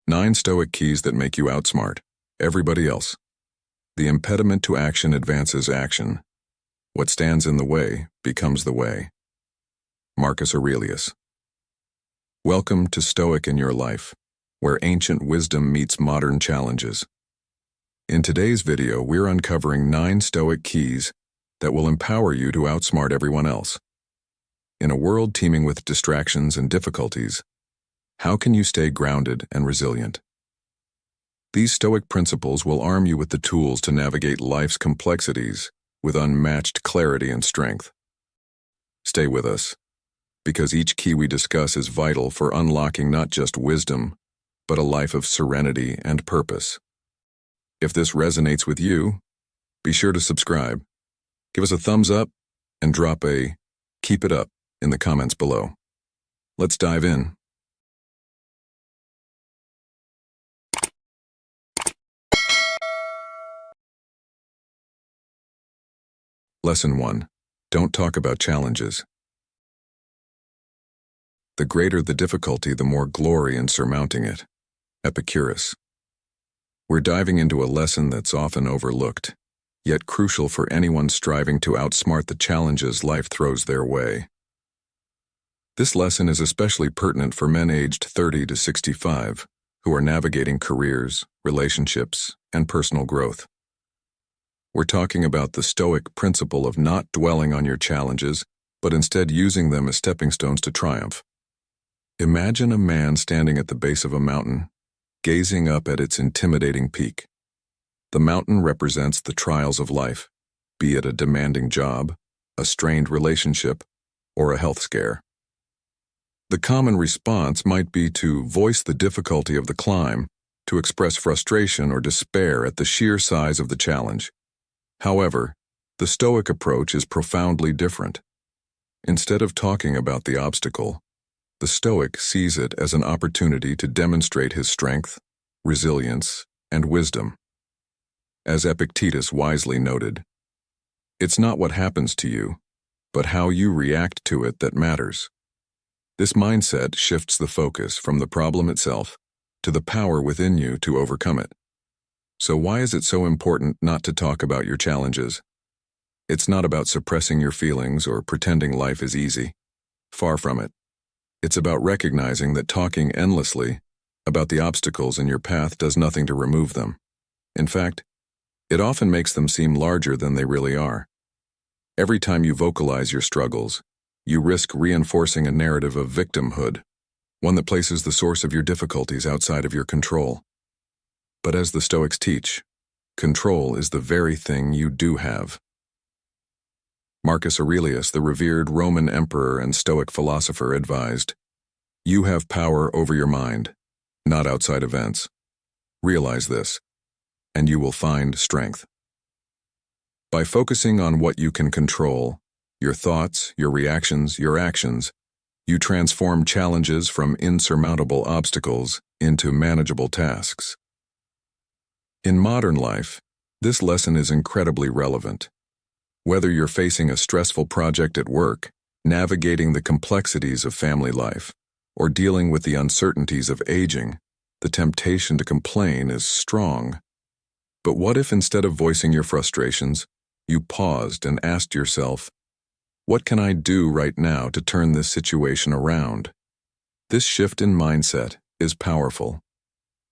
9 Stoic keys that make you outsmart everybody else. The impediment to action advances action. What stands in the way becomes the way. Marcus Aurelius. Welcome to Stoic in Your Life, where ancient wisdom meets modern challenges. In today's video, we're uncovering 9 Stoic keys that will empower you to outsmart everyone else. In a world teeming with distractions and difficulties, how can you stay grounded and resilient? These Stoic principles will arm you with the tools to navigate life's complexities with unmatched clarity and strength. Stay with us, because each key we discuss is vital for unlocking not just wisdom, but a life of serenity and purpose. If this resonates with you, be sure to subscribe, give us a thumbs up, and drop a "keep it up" in the comments below. Let's dive in. Lesson 1. Don't talk about challenges. The greater the difficulty, the more glory in surmounting it. Epicurus. We're diving into a lesson that's often overlooked, yet crucial for anyone striving to outsmart the challenges life throws their way. This lesson is especially pertinent for men aged 30 to 65 who are navigating careers, relationships, and personal growth. We're talking about the Stoic principle of not dwelling on your challenges, but instead using them as stepping stones to triumph. Imagine a man standing at the base of a mountain, gazing up at its intimidating peak. The mountain represents the trials of life, be it a demanding job, a strained relationship, or a health scare. The common response might be to voice the difficulty of the climb, to express frustration or despair at the sheer size of the challenge. However, the Stoic approach is profoundly different. Instead of talking about the obstacle, the Stoic sees it as an opportunity to demonstrate his strength, resilience, and wisdom. As Epictetus wisely noted, "It's not what happens to you, but how you react to it that matters." This mindset shifts the focus from the problem itself to the power within you to overcome it. So why is it so important not to talk about your challenges? It's not about suppressing your feelings or pretending life is easy. Far from it. It's about recognizing that talking endlessly about the obstacles in your path does nothing to remove them. In fact, it often makes them seem larger than they really are. Every time you vocalize your struggles, you risk reinforcing a narrative of victimhood, one that places the source of your difficulties outside of your control. But as the Stoics teach, control is the very thing you do have. Marcus Aurelius, the revered Roman emperor and Stoic philosopher, advised, "You have power over your mind, not outside events. Realize this, and you will find strength." By focusing on what you can control, your thoughts, your reactions, your actions, you transform challenges from insurmountable obstacles into manageable tasks. In modern life, this lesson is incredibly relevant. Whether you're facing a stressful project at work, navigating the complexities of family life, or dealing with the uncertainties of aging, the temptation to complain is strong. But what if instead of voicing your frustrations, you paused and asked yourself, "What can I do right now to turn this situation around?" This shift in mindset is powerful.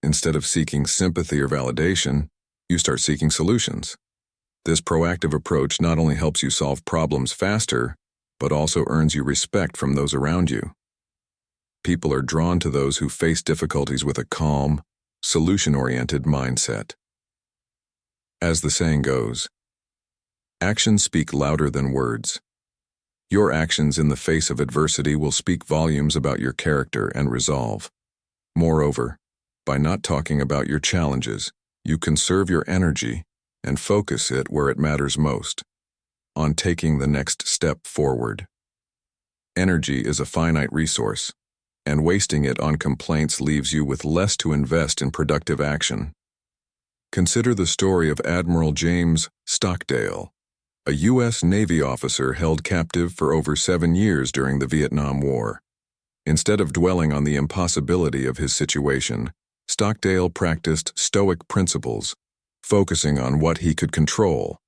Instead of seeking sympathy or validation, you start seeking solutions. This proactive approach not only helps you solve problems faster, but also earns you respect from those around you. People are drawn to those who face difficulties with a calm, solution-oriented mindset. As the saying goes, actions speak louder than words. Your actions in the face of adversity will speak volumes about your character and resolve. Moreover, by not talking about your challenges, you conserve your energy and focus it where it matters most, on taking the next step forward. Energy is a finite resource, and wasting it on complaints leaves you with less to invest in productive action. Consider the story of Admiral James Stockdale, a U.S. Navy officer held captive for over 7 years during the Vietnam War. Instead of dwelling on the impossibility of his situation, Stockdale practiced Stoic principles, focusing on what he could control,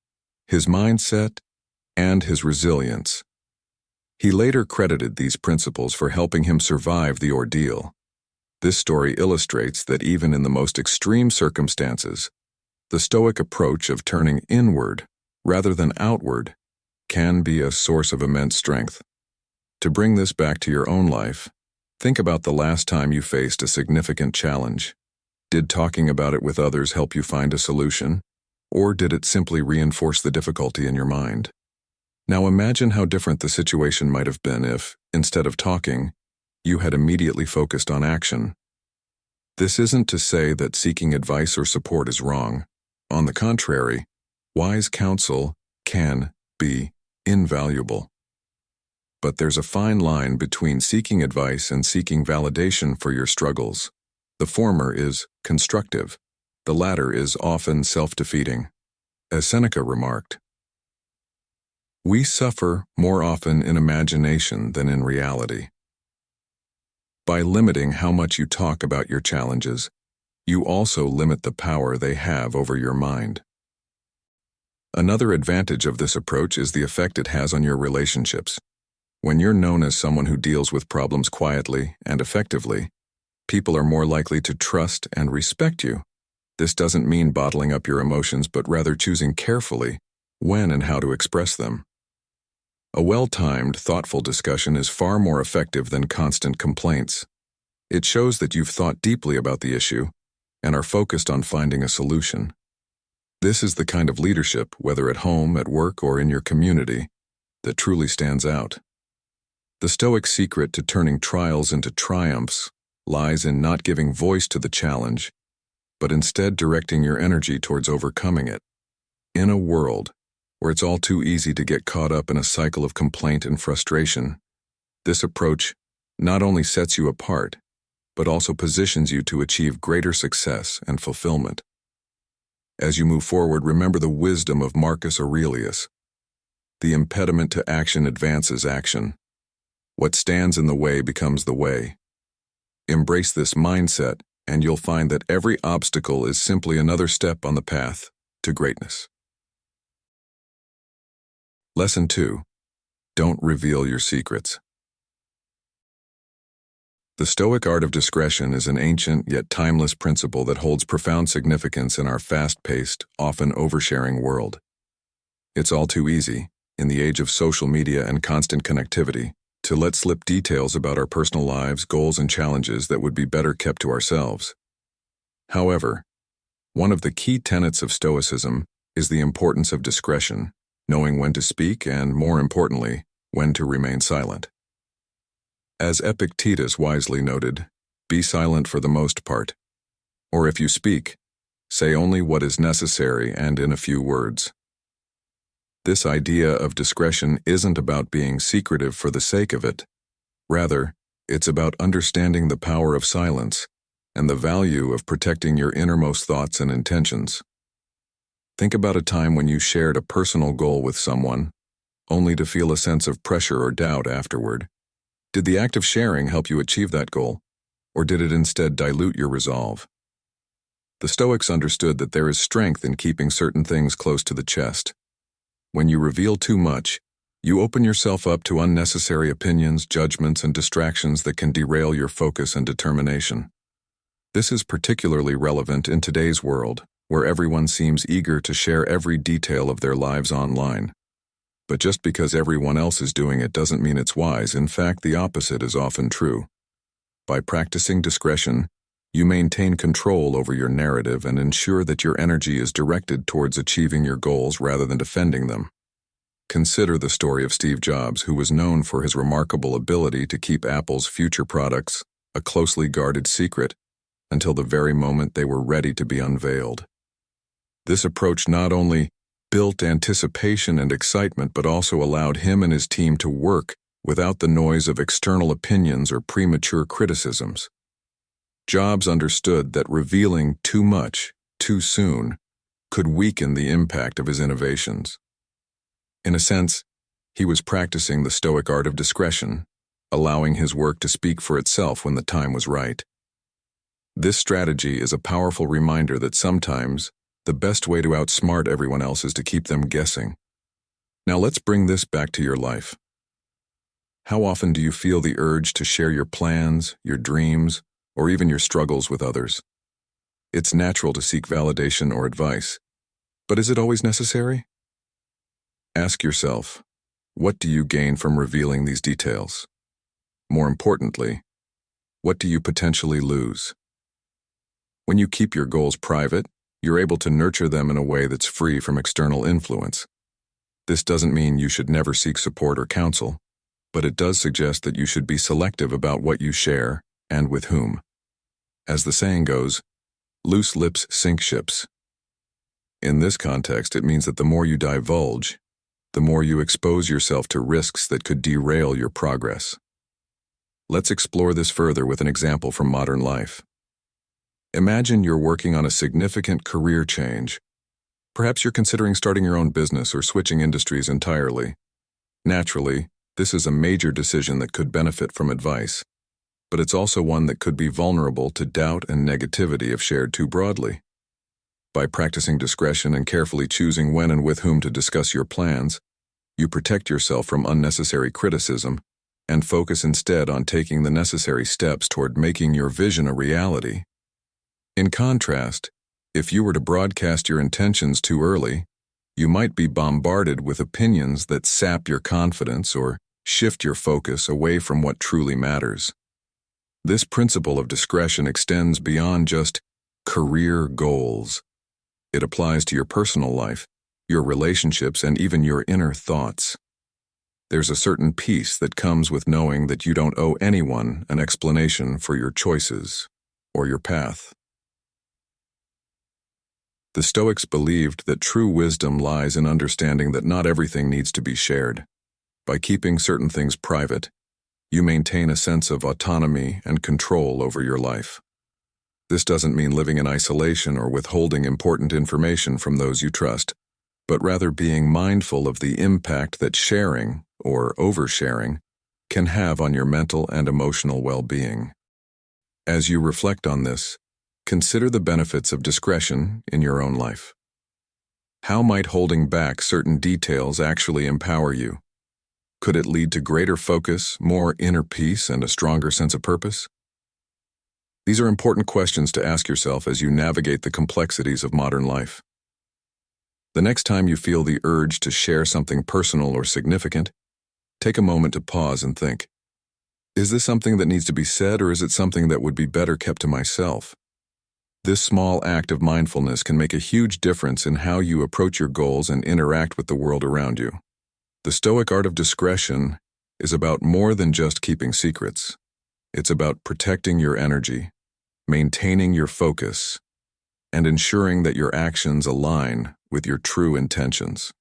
his mindset, and his resilience. He later credited these principles for helping him survive the ordeal. This story illustrates that even in the most extreme circumstances, the Stoic approach of turning inward rather than outward can be a source of immense strength. To bring this back to your own life, think about the last time you faced a significant challenge. Did talking about it with others help you find a solution, or did it simply reinforce the difficulty in your mind? Now imagine how different the situation might have been if, instead of talking, you had immediately focused on action. This isn't to say that seeking advice or support is wrong. On the contrary, wise counsel can be invaluable. But there's a fine line between seeking advice and seeking validation for your struggles. The former is constructive. The latter is often self-defeating. As Seneca remarked, "We suffer more often in imagination than in reality." By limiting how much you talk about your challenges, you also limit the power they have over your mind. Another advantage of this approach is the effect it has on your relationships. When you're known as someone who deals with problems quietly and effectively, people are more likely to trust and respect you. This doesn't mean bottling up your emotions, but rather choosing carefully when and how to express them. A well-timed, thoughtful discussion is far more effective than constant complaints. It shows that you've thought deeply about the issue and are focused on finding a solution. This is the kind of leadership, whether at home, at work, or in your community, that truly stands out. The Stoic secret to turning trials into triumphs lies in not giving voice to the challenge, but instead directing your energy towards overcoming it. In a world where it's all too easy to get caught up in a cycle of complaint and frustration, this approach not only sets you apart, but also positions you to achieve greater success and fulfillment. As you move forward, remember the wisdom of Marcus Aurelius. The impediment to action advances action. What stands in the way becomes the way. Embrace this mindset, and you'll find that every obstacle is simply another step on the path to greatness. Lesson 2. Don't reveal your secrets. The Stoic art of discretion is an ancient yet timeless principle that holds profound significance in our fast-paced, often oversharing world. It's all too easy, in the age of social media and constant connectivity, to let slip details about our personal lives, goals, and challenges that would be better kept to ourselves. However, one of the key tenets of Stoicism is the importance of discretion, knowing when to speak and, more importantly, when to remain silent. As Epictetus wisely noted, be silent for the most part, or if you speak, say only what is necessary and in a few words. This idea of discretion isn't about being secretive for the sake of it. Rather, it's about understanding the power of silence and the value of protecting your innermost thoughts and intentions. Think about a time when you shared a personal goal with someone, only to feel a sense of pressure or doubt afterward. Did the act of sharing help you achieve that goal, or did it instead dilute your resolve? The Stoics understood that there is strength in keeping certain things close to the chest. When you reveal too much, you open yourself up to unnecessary opinions, judgments, and distractions that can derail your focus and determination. This is particularly relevant in today's world, where everyone seems eager to share every detail of their lives online. But just because everyone else is doing it doesn't mean it's wise. In fact, the opposite is often true. By practicing discretion, you maintain control over your narrative and ensure that your energy is directed towards achieving your goals rather than defending them. Consider the story of Steve Jobs, who was known for his remarkable ability to keep Apple's future products a closely guarded secret until the very moment they were ready to be unveiled. This approach not only built anticipation and excitement, but also allowed him and his team to work without the noise of external opinions or premature criticisms. Jobs understood that revealing too much, too soon, could weaken the impact of his innovations. In a sense, he was practicing the Stoic art of discretion, allowing his work to speak for itself when the time was right. This strategy is a powerful reminder that sometimes the best way to outsmart everyone else is to keep them guessing. Now let's bring this back to your life. How often do you feel the urge to share your plans, your dreams, or even your struggles with others? It's natural to seek validation or advice, but is it always necessary? Ask yourself, what do you gain from revealing these details? More importantly, what do you potentially lose? When you keep your goals private, you're able to nurture them in a way that's free from external influence. This doesn't mean you should never seek support or counsel, but it does suggest that you should be selective about what you share and with whom. As the saying goes, loose lips sink ships. In this context, it means that the more you divulge, the more you expose yourself to risks that could derail your progress. Let's explore this further with an example from modern life. Imagine you're working on a significant career change. Perhaps you're considering starting your own business or switching industries entirely. Naturally, this is a major decision that could benefit from advice, but it's also one that could be vulnerable to doubt and negativity if shared too broadly. By practicing discretion and carefully choosing when and with whom to discuss your plans, you protect yourself from unnecessary criticism and focus instead on taking the necessary steps toward making your vision a reality. In contrast, if you were to broadcast your intentions too early, you might be bombarded with opinions that sap your confidence or shift your focus away from what truly matters. This principle of discretion extends beyond just career goals. It applies to your personal life, your relationships, and even your inner thoughts. There's a certain peace that comes with knowing that you don't owe anyone an explanation for your choices or your path. The Stoics believed that true wisdom lies in understanding that not everything needs to be shared. By keeping certain things private, you maintain a sense of autonomy and control over your life. This doesn't mean living in isolation or withholding important information from those you trust, but rather being mindful of the impact that sharing, or oversharing, can have on your mental and emotional well-being. As you reflect on this, consider the benefits of discretion in your own life. How might holding back certain details actually empower you? Could it lead to greater focus, more inner peace, and a stronger sense of purpose? These are important questions to ask yourself as you navigate the complexities of modern life. The next time you feel the urge to share something personal or significant, take a moment to pause and think, is this something that needs to be said, or is it something that would be better kept to myself? This small act of mindfulness can make a huge difference in how you approach your goals and interact with the world around you. The Stoic art of discretion is about more than just keeping secrets. It's about protecting your energy, maintaining your focus, and ensuring that your actions align with your true intentions.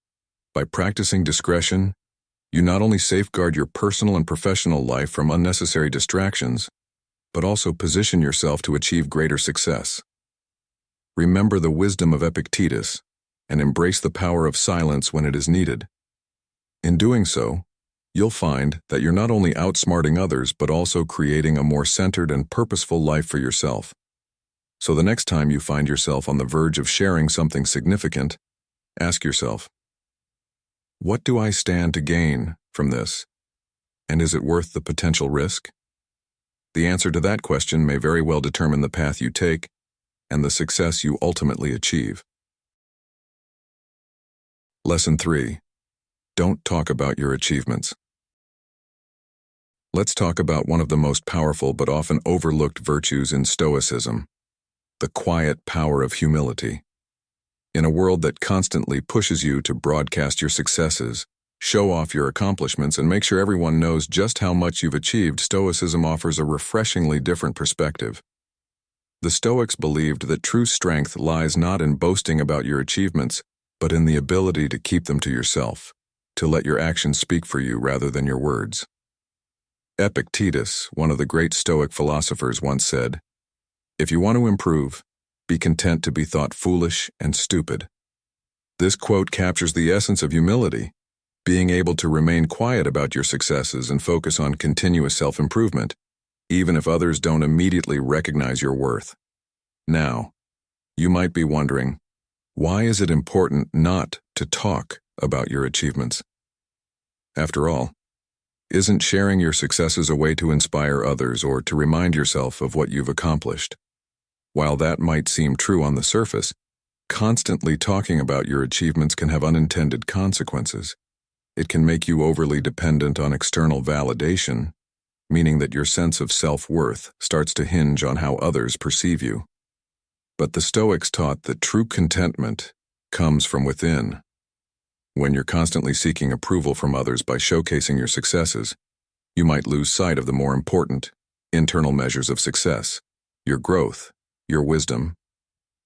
By practicing discretion, you not only safeguard your personal and professional life from unnecessary distractions, but also position yourself to achieve greater success. Remember the wisdom of Epictetus and embrace the power of silence when it is needed. In doing so, you'll find that you're not only outsmarting others but also creating a more centered and purposeful life for yourself. So the next time you find yourself on the verge of sharing something significant, ask yourself, what do I stand to gain from this? And is it worth the potential risk? The answer to that question may very well determine the path you take and the success you ultimately achieve. Lesson 3. Don't talk about your achievements. Let's talk about one of the most powerful but often overlooked virtues in Stoicism, the quiet power of humility. In a world that constantly pushes you to broadcast your successes, show off your accomplishments, and make sure everyone knows just how much you've achieved, Stoicism offers a refreshingly different perspective. The Stoics believed that true strength lies not in boasting about your achievements, but in the ability to keep them to yourself, to let your actions speak for you rather than your words. Epictetus, one of the great Stoic philosophers, once said, "If you want to improve, be content to be thought foolish and stupid." This quote captures the essence of humility, being able to remain quiet about your successes and focus on continuous self-improvement, even if others don't immediately recognize your worth. Now, you might be wondering, why is it important not to talk about your achievements? After all, isn't sharing your successes a way to inspire others or to remind yourself of what you've accomplished? While that might seem true on the surface, constantly talking about your achievements can have unintended consequences. It can make you overly dependent on external validation, meaning that your sense of self-worth starts to hinge on how others perceive you. But the Stoics taught that true contentment comes from within. When you're constantly seeking approval from others by showcasing your successes, you might lose sight of the more important internal measures of success: your growth, your wisdom,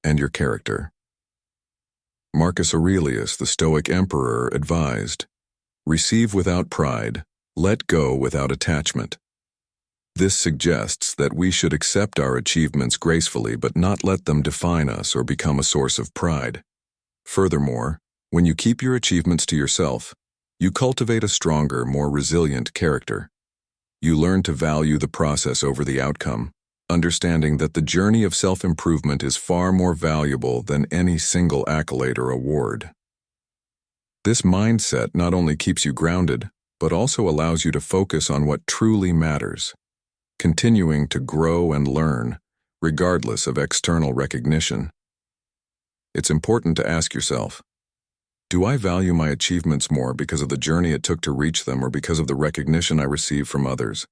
and your character. Marcus Aurelius, the Stoic emperor, advised, "Receive without pride, let go without attachment." This suggests that we should accept our achievements gracefully but not let them define us or become a source of pride. Furthermore, when you keep your achievements to yourself, you cultivate a stronger, more resilient character. You learn to value the process over the outcome, understanding that the journey of self-improvement is far more valuable than any single accolade or award. This mindset not only keeps you grounded, but also allows you to focus on what truly matters, continuing to grow and learn, regardless of external recognition. It's important to ask yourself, do I value my achievements more because of the journey it took to reach them or because of the recognition I receive from others?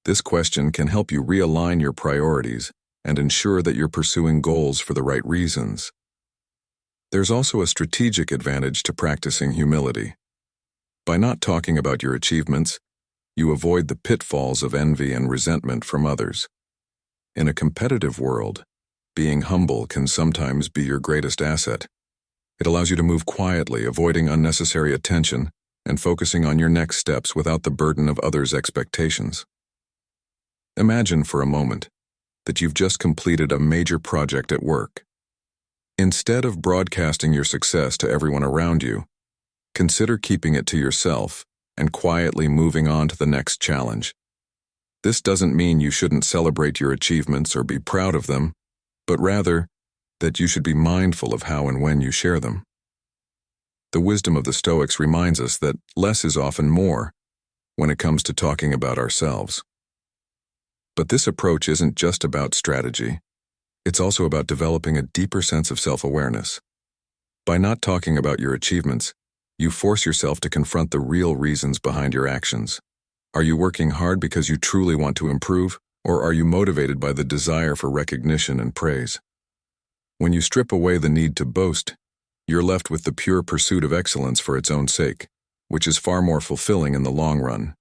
This question can help you realign your priorities and ensure that you're pursuing goals for the right reasons. There's also a strategic advantage to practicing humility. By not talking about your achievements, you avoid the pitfalls of envy and resentment from others. In a competitive world, being humble can sometimes be your greatest asset. It allows you to move quietly, avoiding unnecessary attention and focusing on your next steps without the burden of others' expectations. Imagine for a moment that you've just completed a major project at work. Instead of broadcasting your success to everyone around you, consider keeping it to yourself and quietly moving on to the next challenge. This doesn't mean you shouldn't celebrate your achievements or be proud of them, but rather that you should be mindful of how and when you share them. The wisdom of the Stoics reminds us that less is often more when it comes to talking about ourselves. But this approach isn't just about strategy. It's also about developing a deeper sense of self-awareness. By not talking about your achievements, you force yourself to confront the real reasons behind your actions. Are you working hard because you truly want to improve, or are you motivated by the desire for recognition and praise? When you strip away the need to boast, you're left with the pure pursuit of excellence for its own sake, which is far more fulfilling in the long run.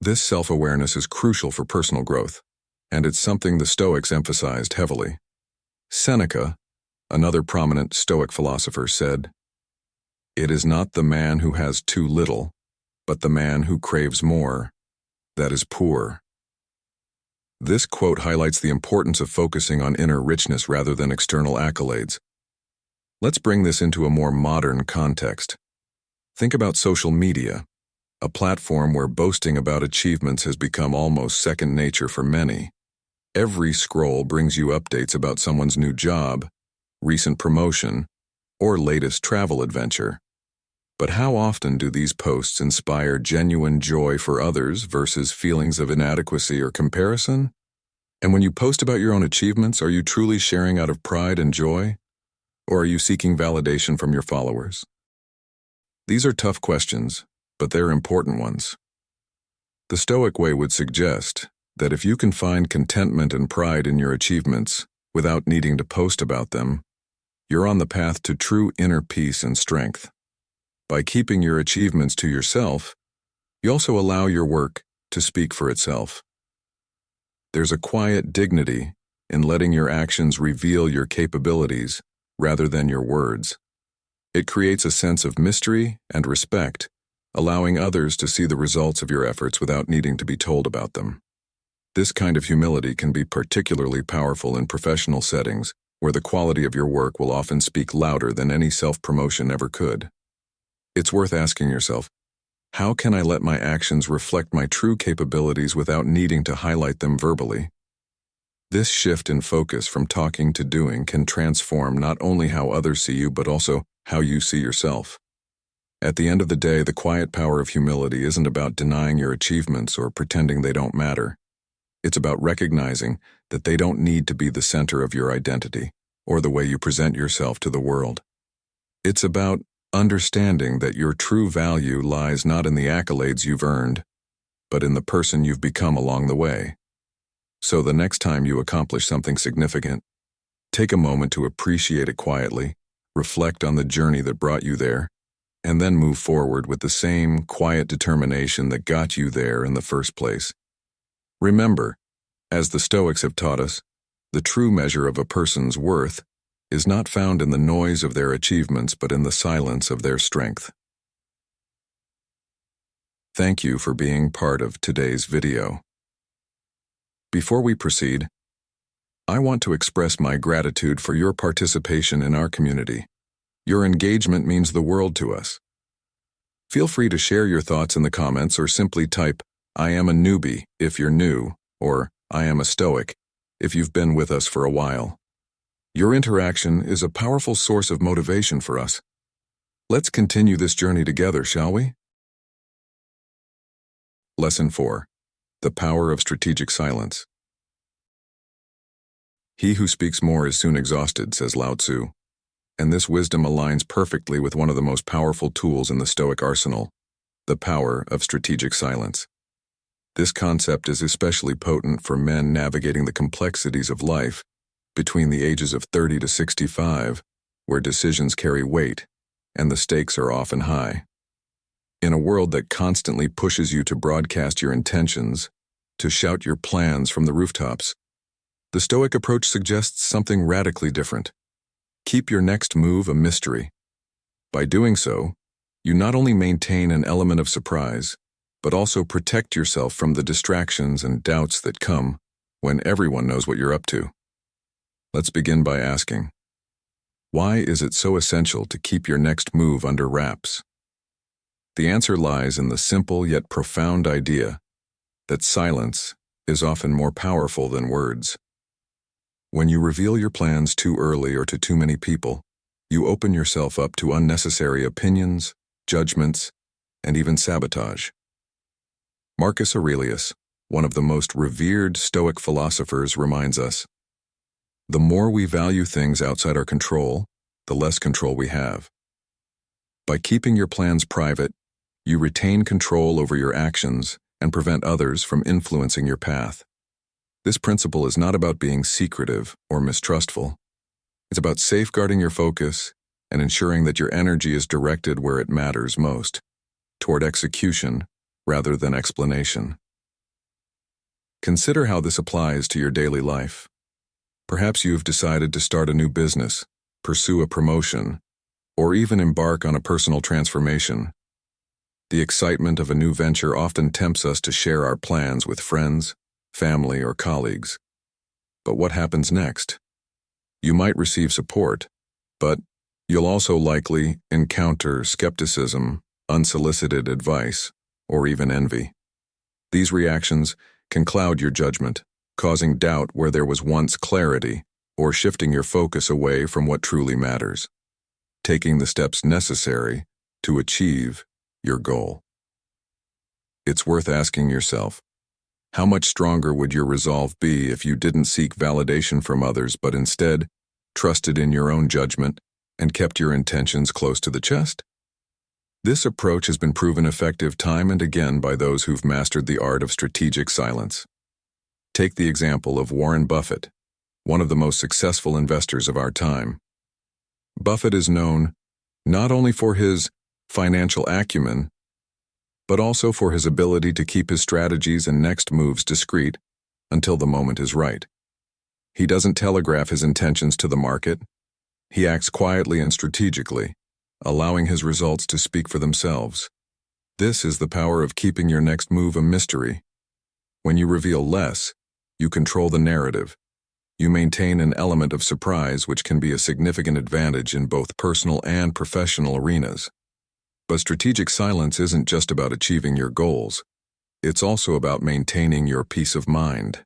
This self-awareness is crucial for personal growth, and it's something the Stoics emphasized heavily. Seneca, another prominent Stoic philosopher, said, "It is not the man who has too little, but the man who craves more, that is poor." This quote highlights the importance of focusing on inner richness rather than external accolades. Let's bring this into a more modern context. Think about social media, a platform where boasting about achievements has become almost second nature for many. Every scroll brings you updates about someone's new job, recent promotion, or latest travel adventure. But how often do these posts inspire genuine joy for others versus feelings of inadequacy or comparison? And when you post about your own achievements, are you truly sharing out of pride and joy? Or are you seeking validation from your followers? These are tough questions, but they're important ones. The Stoic way would suggest that if you can find contentment and pride in your achievements without needing to post about them, you're on the path to true inner peace and strength. By keeping your achievements to yourself, you also allow your work to speak for itself. There's a quiet dignity in letting your actions reveal your capabilities rather than your words. It creates a sense of mystery and respect, allowing others to see the results of your efforts without needing to be told about them. This kind of humility can be particularly powerful in professional settings, where the quality of your work will often speak louder than any self-promotion ever could. It's worth asking yourself, how can I let my actions reflect my true capabilities without needing to highlight them verbally? This shift in focus from talking to doing can transform not only how others see you, but also how you see yourself. At the end of the day, the quiet power of humility isn't about denying your achievements or pretending they don't matter. It's about recognizing that they don't need to be the center of your identity or the way you present yourself to the world. It's about understanding that your true value lies not in the accolades you've earned, but in the person you've become along the way. So the next time you accomplish something significant, take a moment to appreciate it quietly, reflect on the journey that brought you there, and then move forward with the same quiet determination that got you there in the first place. Remember, as the Stoics have taught us, the true measure of a person's worth is not found in the noise of their achievements, but in the silence of their strength. Thank you for being part of today's video. Before we proceed, I want to express my gratitude for your participation in our community. Your engagement means the world to us. Feel free to share your thoughts in the comments or simply type, "I am a newbie" if you're new, or "I am a Stoic" if you've been with us for a while. Your interaction is a powerful source of motivation for us. Let's continue this journey together, shall we? Lesson 4. The Power of Strategic Silence. He who speaks more is soon exhausted, says Lao Tzu. And this wisdom aligns perfectly with one of the most powerful tools in the Stoic arsenal, the power of strategic silence. This concept is especially potent for men navigating the complexities of life between the ages of 30 to 65, where decisions carry weight and the stakes are often high. In a world that constantly pushes you to broadcast your intentions, to shout your plans from the rooftops, the Stoic approach suggests something radically different. Keep your next move a mystery. By doing so, you not only maintain an element of surprise, but also protect yourself from the distractions and doubts that come when everyone knows what you're up to. Let's begin by asking, why is it so essential to keep your next move under wraps? The answer lies in the simple yet profound idea that silence is often more powerful than words. When you reveal your plans too early or to too many people, you open yourself up to unnecessary opinions, judgments, and even sabotage. Marcus Aurelius, one of the most revered Stoic philosophers, reminds us, the more we value things outside our control, the less control we have. By keeping your plans private, you retain control over your actions and prevent others from influencing your path. This principle is not about being secretive or mistrustful. It's about safeguarding your focus and ensuring that your energy is directed where it matters most, toward execution rather than explanation. Consider how this applies to your daily life. Perhaps you've decided to start a new business, pursue a promotion, or even embark on a personal transformation. The excitement of a new venture often tempts us to share our plans with friends, family, or colleagues. But what happens next? You might receive support, but you'll also likely encounter skepticism, unsolicited advice, or even envy. These reactions can cloud your judgment, causing doubt where there was once clarity, or shifting your focus away from what truly matters, taking the steps necessary to achieve your goal. It's worth asking yourself, how much stronger would your resolve be if you didn't seek validation from others, but instead trusted in your own judgment and kept your intentions close to the chest? This approach has been proven effective time and again by those who've mastered the art of strategic silence. Take the example of Warren Buffett, one of the most successful investors of our time. Buffett is known not only for his financial acumen, but also for his ability to keep his strategies and next moves discreet until the moment is right. He doesn't telegraph his intentions to the market. He acts quietly and strategically, allowing his results to speak for themselves. This is the power of keeping your next move a mystery. When you reveal less, you control the narrative. You maintain an element of surprise, which can be a significant advantage in both personal and professional arenas. But strategic silence isn't just about achieving your goals. It's also about maintaining your peace of mind.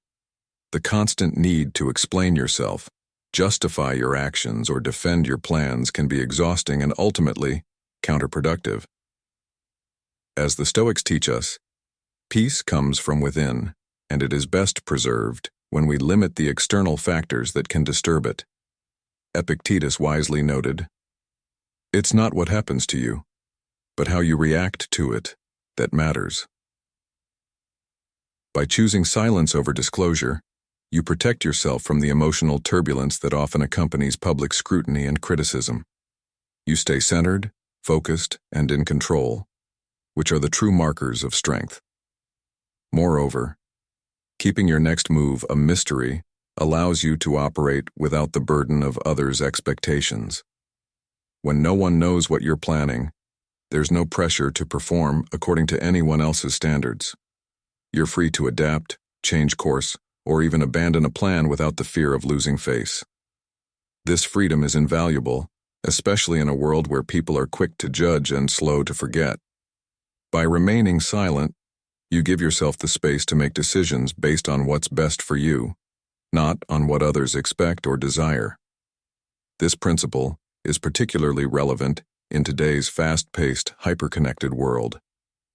The constant need to explain yourself, justify your actions, or defend your plans can be exhausting and ultimately counterproductive. As the Stoics teach us, peace comes from within, and it is best preserved when we limit the external factors that can disturb it. Epictetus wisely noted, "It's not what happens to you, but how you react to it that matters." By choosing silence over disclosure, you protect yourself from the emotional turbulence that often accompanies public scrutiny and criticism. You stay centered, focused, and in control, which are the true markers of strength. Moreover, keeping your next move a mystery allows you to operate without the burden of others' expectations. When no one knows what you're planning, there's no pressure to perform according to anyone else's standards. You're free to adapt, change course, or even abandon a plan without the fear of losing face. This freedom is invaluable, especially in a world where people are quick to judge and slow to forget. By remaining silent, you give yourself the space to make decisions based on what's best for you, not on what others expect or desire. This principle is particularly relevant in today's fast-paced, hyper-connected world,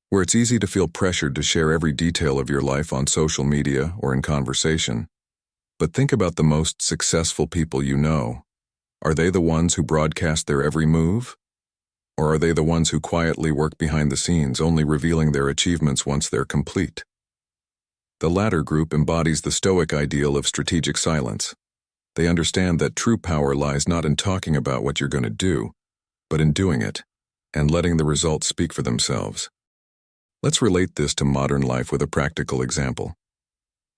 where it's easy to feel pressured to share every detail of your life on social media or in conversation. But think about the most successful people you know. Are they the ones who broadcast their every move? Or are they the ones who quietly work behind the scenes, only revealing their achievements once they're complete? The latter group embodies the Stoic ideal of strategic silence. They understand that true power lies not in talking about what you're going to do, but in doing it, and letting the results speak for themselves. Let's relate this to modern life with a practical example.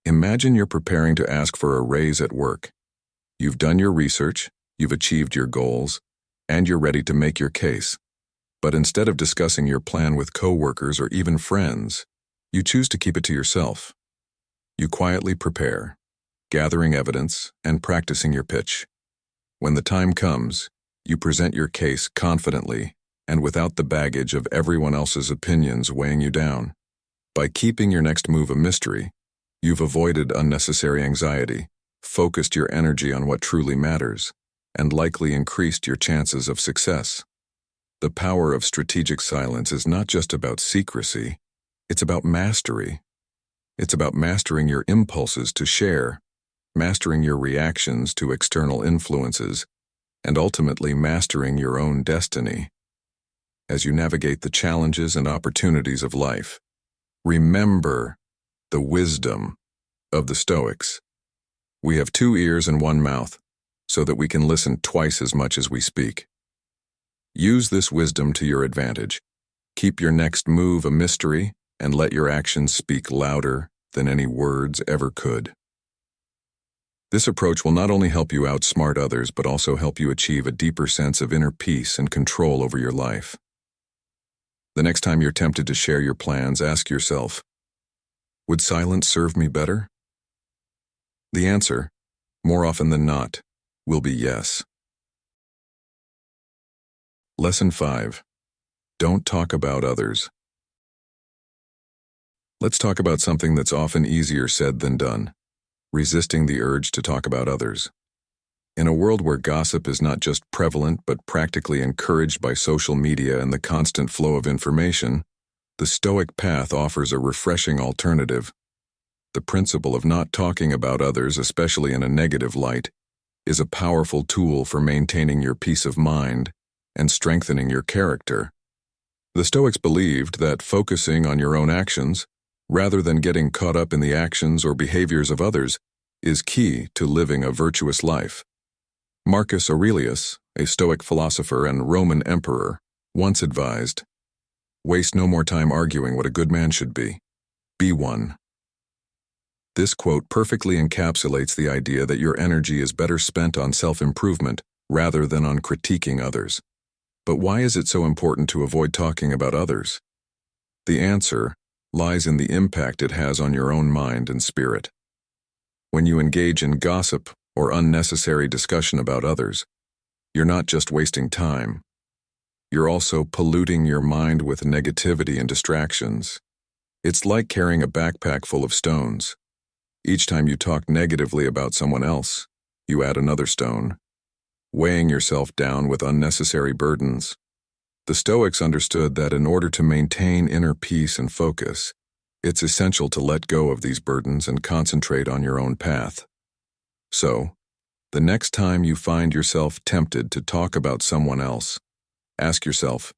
Imagine you're preparing to ask for a raise at work. You've done your research, you've achieved your goals, and you're ready to make your case. But instead of discussing your plan with coworkers or even friends, you choose to keep it to yourself. You quietly prepare, gathering evidence and practicing your pitch. When the time comes, you present your case confidently and without the baggage of everyone else's opinions weighing you down. By keeping your next move a mystery, you've avoided unnecessary anxiety, focused your energy on what truly matters, and likely increased your chances of success. The power of strategic silence is not just about secrecy, it's about mastery. It's about mastering your impulses to share, mastering your reactions to external influences, and ultimately mastering your own destiny. As you navigate the challenges and opportunities of life, remember the wisdom of the Stoics. We have 2 ears and 1 mouth, so that we can listen twice as much as we speak. Use this wisdom to your advantage. Keep your next move a mystery, and let your actions speak louder than any words ever could. This approach will not only help you outsmart others, but also help you achieve a deeper sense of inner peace and control over your life. The next time you're tempted to share your plans, ask yourself, would silence serve me better? The answer, more often than not, will be yes. Lesson 5. Don't talk about others. Let's talk about something that's often easier said than done: resisting the urge to talk about others. In a world where gossip is not just prevalent but practically encouraged by social media and the constant flow of information, the Stoic path offers a refreshing alternative. The principle of not talking about others, especially in a negative light, is a powerful tool for maintaining your peace of mind and strengthening your character. The Stoics believed that focusing on your own actions, rather than getting caught up in the actions or behaviors of others, is key to living a virtuous life. Marcus Aurelius, a Stoic philosopher and Roman emperor, once advised, "Waste no more time arguing what a good man should be. Be one." This quote perfectly encapsulates the idea that your energy is better spent on self-improvement rather than on critiquing others. But why is it so important to avoid talking about others? The answer lies in the impact it has on your own mind and spirit. When you engage in gossip or unnecessary discussion about others, you're not just wasting time. You're also polluting your mind with negativity and distractions. It's like carrying a backpack full of stones. Each time you talk negatively about someone else, you add another stone, weighing yourself down with unnecessary burdens. The Stoics understood that in order to maintain inner peace and focus, it's essential to let go of these burdens and concentrate on your own path. So, the next time you find yourself tempted to talk about someone else, ask yourself,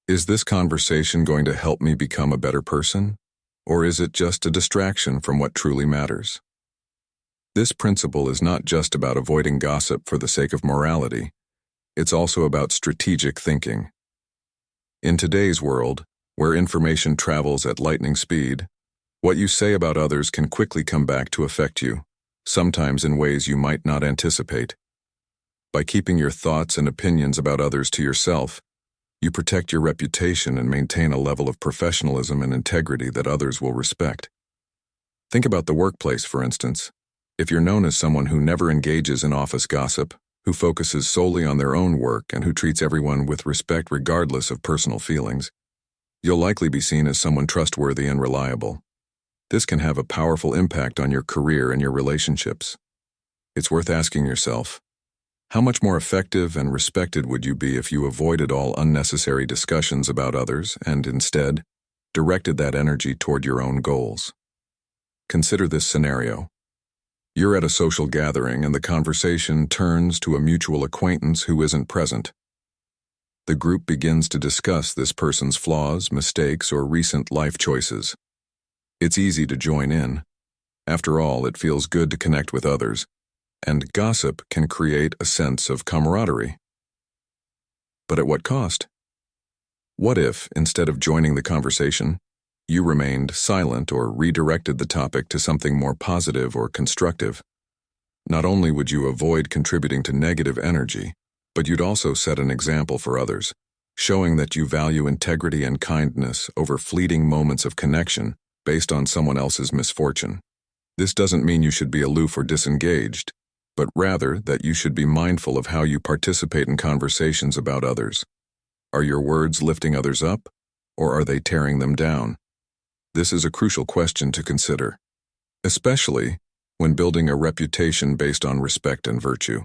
is this conversation going to help me become a better person, or is it just a distraction from what truly matters? This principle is not just about avoiding gossip for the sake of morality, it's also about strategic thinking. In today's world, where information travels at lightning speed, what you say about others can quickly come back to affect you, sometimes in ways you might not anticipate. By keeping your thoughts and opinions about others to yourself, you protect your reputation and maintain a level of professionalism and integrity that others will respect. Think about the workplace, for instance. If you're known as someone who never engages in office gossip, who focuses solely on their own work and who treats everyone with respect regardless of personal feelings, you'll likely be seen as someone trustworthy and reliable. This can have a powerful impact on your career and your relationships. It's worth asking yourself, how much more effective and respected would you be if you avoided all unnecessary discussions about others and instead directed that energy toward your own goals? Consider this scenario. You're at a social gathering and the conversation turns to a mutual acquaintance who isn't present. The group begins to discuss this person's flaws, mistakes, or recent life choices. It's easy to join in. After all, it feels good to connect with others, and gossip can create a sense of camaraderie. But at what cost? What if, instead of joining the conversation, you remained silent or redirected the topic to something more positive or constructive? Not only would you avoid contributing to negative energy, but you'd also set an example for others, showing that you value integrity and kindness over fleeting moments of connection based on someone else's misfortune. This doesn't mean you should be aloof or disengaged, but rather that you should be mindful of how you participate in conversations about others. Are your words lifting others up, or are they tearing them down? This is a crucial question to consider, especially when building a reputation based on respect and virtue.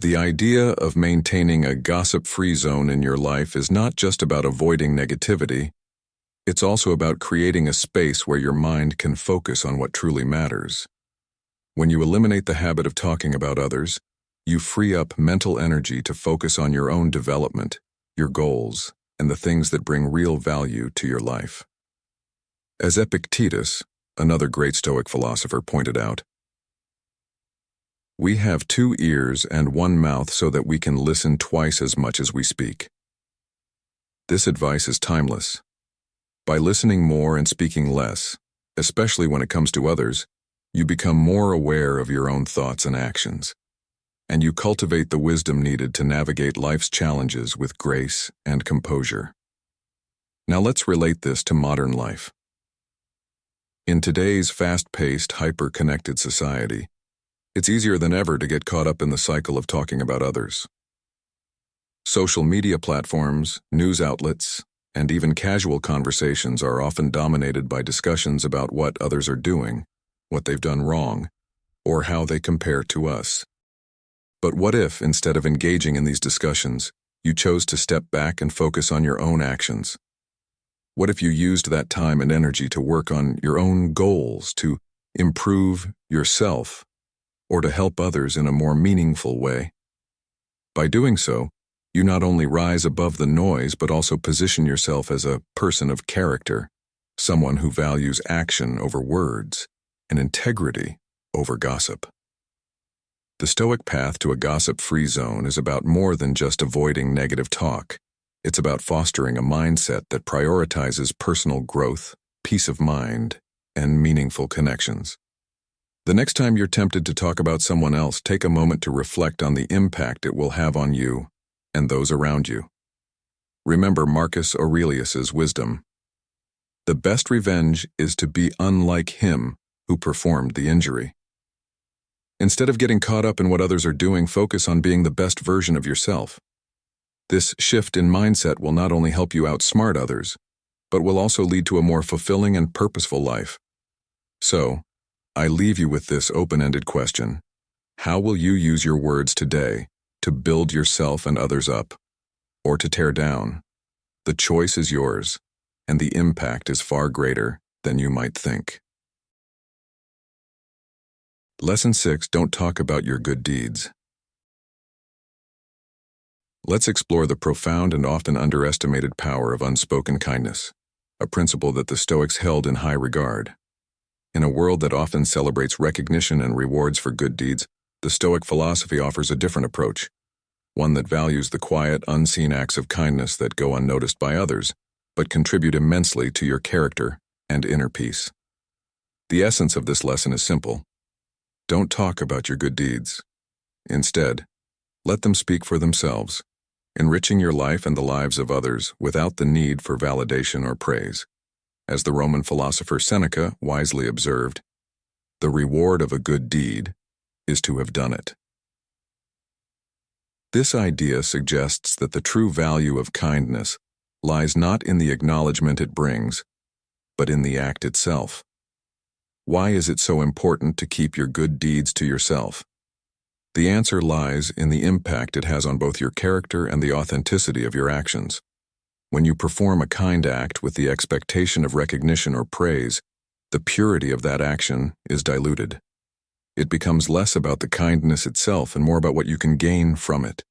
The idea of maintaining a gossip-free zone in your life is not just about avoiding negativity, it's also about creating a space where your mind can focus on what truly matters. When you eliminate the habit of talking about others, you free up mental energy to focus on your own development, your goals, and the things that bring real value to your life. As Epictetus, another great Stoic philosopher, pointed out, we have 2 ears and 1 mouth so that we can listen twice as much as we speak. This advice is timeless. By listening more and speaking less, especially when it comes to others, you become more aware of your own thoughts and actions, and you cultivate the wisdom needed to navigate life's challenges with grace and composure. Now let's relate this to modern life. In today's fast-paced, hyper-connected society, it's easier than ever to get caught up in the cycle of talking about others. Social media platforms, news outlets, and even casual conversations are often dominated by discussions about what others are doing, what they've done wrong, or how they compare to us. But what if, instead of engaging in these discussions, you chose to step back and focus on your own actions? What if you used that time and energy to work on your own goals, to improve yourself, or to help others in a more meaningful way? By doing so, you not only rise above the noise but also position yourself as a person of character, someone who values action over words and integrity over gossip. The Stoic path to a gossip-free zone is about more than just avoiding negative talk. It's about fostering a mindset that prioritizes personal growth, peace of mind, and meaningful connections. The next time you're tempted to talk about someone else, take a moment to reflect on the impact it will have on you and those around you. Remember Marcus Aurelius's wisdom. The best revenge is to be unlike him who performed the injury. Instead of getting caught up in what others are doing, focus on being the best version of yourself. This shift in mindset will not only help you outsmart others, but will also lead to a more fulfilling and purposeful life. So, I leave you with this open-ended question. How will you use your words today to build yourself and others up, or to tear down? The choice is yours, and the impact is far greater than you might think. Lesson 6. Don't talk about your good deeds. Let's explore the profound and often underestimated power of unspoken kindness, a principle that the Stoics held in high regard. In a world that often celebrates recognition and rewards for good deeds, the Stoic philosophy offers a different approach, one that values the quiet, unseen acts of kindness that go unnoticed by others, but contribute immensely to your character and inner peace. The essence of this lesson is simple. Don't talk about your good deeds. Instead, let them speak for themselves, enriching your life and the lives of others without the need for validation or praise. As the Roman philosopher Seneca wisely observed, the reward of a good deed is to have done it. This idea suggests that the true value of kindness lies not in the acknowledgement it brings, but in the act itself. Why is it so important to keep your good deeds to yourself? The answer lies in the impact it has on both your character and the authenticity of your actions. When you perform a kind act with the expectation of recognition or praise, the purity of that action is diluted. It becomes less about the kindness itself and more about what you can gain from it,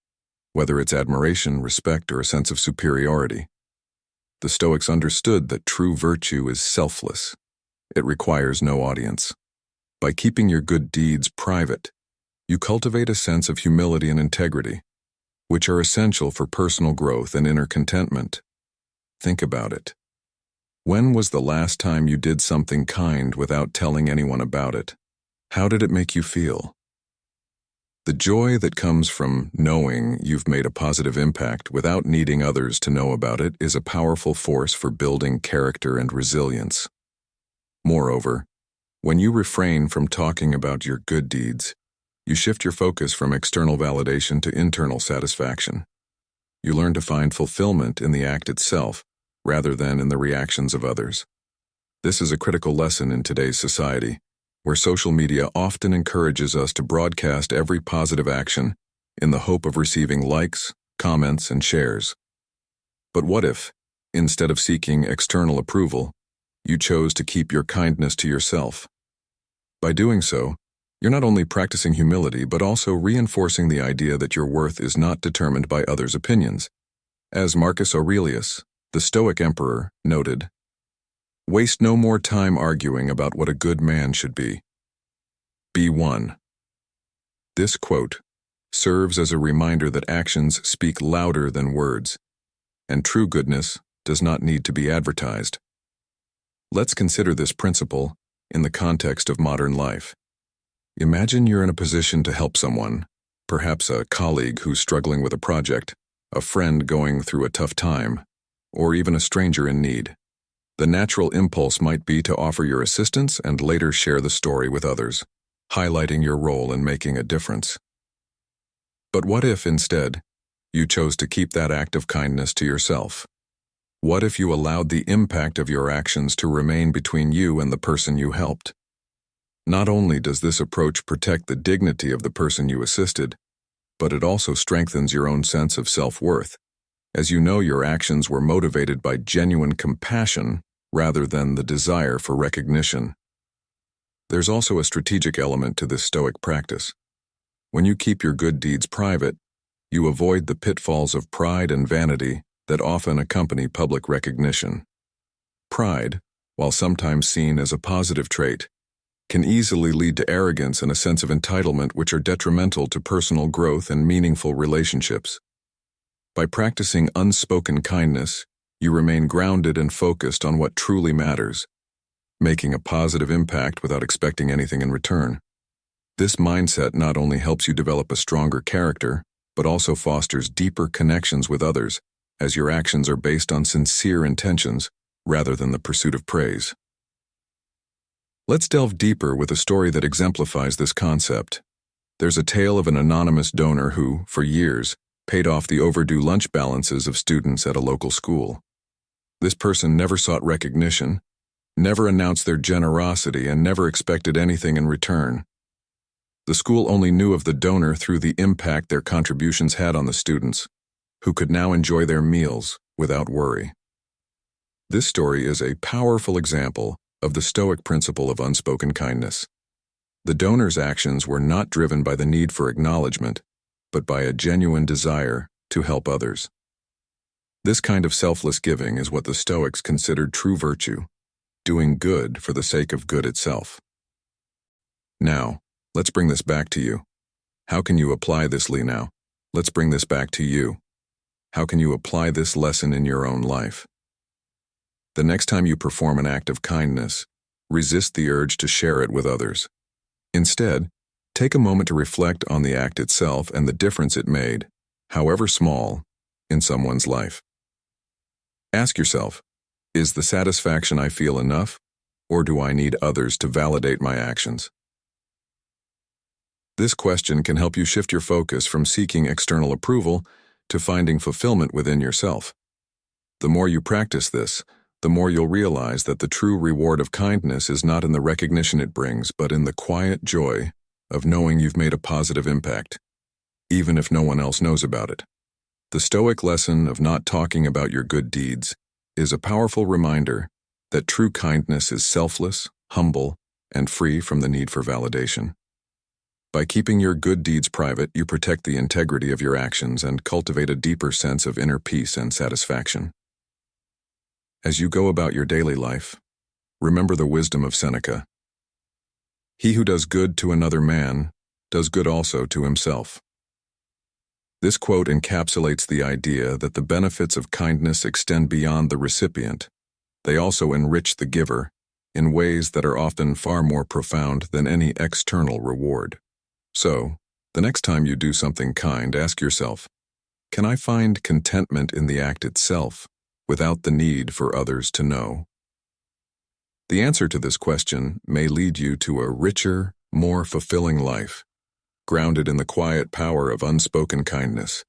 whether it's admiration, respect, or a sense of superiority. The Stoics understood that true virtue is selfless. It requires no audience. By keeping your good deeds private, you cultivate a sense of humility and integrity, which are essential for personal growth and inner contentment. Think about it. When was the last time you did something kind without telling anyone about it? How did it make you feel? The joy that comes from knowing you've made a positive impact without needing others to know about it is a powerful force for building character and resilience. Moreover, when you refrain from talking about your good deeds, you shift your focus from external validation to internal satisfaction. You learn to find fulfillment in the act itself, rather than in the reactions of others. This is a critical lesson in today's society, where social media often encourages us to broadcast every positive action in the hope of receiving likes, comments, and shares. But what if, instead of seeking external approval, you chose to keep your kindness to yourself? By doing so, you're not only practicing humility, but also reinforcing the idea that your worth is not determined by others' opinions. As Marcus Aurelius, the Stoic emperor, noted, "Waste no more time arguing about what a good man should be. Be one." This quote serves as a reminder that actions speak louder than words, and true goodness does not need to be advertised. Let's consider this principle in the context of modern life. Imagine you're in a position to help someone, perhaps a colleague who's struggling with a project, a friend going through a tough time, or even a stranger in need. The natural impulse might be to offer your assistance and later share the story with others, highlighting your role in making a difference. But what if, instead, you chose to keep that act of kindness to yourself? What if you allowed the impact of your actions to remain between you and the person you helped? Not only does this approach protect the dignity of the person you assisted, but it also strengthens your own sense of self-worth, as you know your actions were motivated by genuine compassion rather than the desire for recognition. There's also a strategic element to this Stoic practice. When you keep your good deeds private, you avoid the pitfalls of pride and vanity that often accompany public recognition. Pride, while sometimes seen as a positive trait, can easily lead to arrogance and a sense of entitlement which are detrimental to personal growth and meaningful relationships. By practicing unspoken kindness, you remain grounded and focused on what truly matters, making a positive impact without expecting anything in return. This mindset not only helps you develop a stronger character, but also fosters deeper connections with others, as your actions are based on sincere intentions rather than the pursuit of praise. Let's delve deeper with a story that exemplifies this concept. There's a tale of an anonymous donor who, for years, paid off the overdue lunch balances of students at a local school. This person never sought recognition, never announced their generosity, and never expected anything in return. The school only knew of the donor through the impact their contributions had on the students, who could now enjoy their meals without worry. This story is a powerful example of the Stoic principle of unspoken kindness. The donor's actions were not driven by the need for acknowledgement, but by a genuine desire to help others. This kind of selfless giving is what the Stoics considered true virtue, doing good for the sake of good itself. Now, let's bring this back to you. How can you apply this, Lee, now? Let's bring this back to you. How can you apply this lesson in your own life? The next time you perform an act of kindness, resist the urge to share it with others. Instead, take a moment to reflect on the act itself and the difference it made, however small, in someone's life. Ask yourself, is the satisfaction I feel enough, or do I need others to validate my actions? This question can help you shift your focus from seeking external approval to finding fulfillment within yourself. The more you practice this, the more you'll realize that the true reward of kindness is not in the recognition it brings, but in the quiet joy of knowing you've made a positive impact, even if no one else knows about it. The Stoic lesson of not talking about your good deeds is a powerful reminder that true kindness is selfless, humble, and free from the need for validation. By keeping your good deeds private, you protect the integrity of your actions and cultivate a deeper sense of inner peace and satisfaction. As you go about your daily life, remember the wisdom of Seneca. He who does good to another man does good also to himself. This quote encapsulates the idea that the benefits of kindness extend beyond the recipient. They also enrich the giver in ways that are often far more profound than any external reward. So, the next time you do something kind, ask yourself, can I find contentment in the act itself without the need for others to know? The answer to this question may lead you to a richer, more fulfilling life, grounded in the quiet power of unspoken kindness.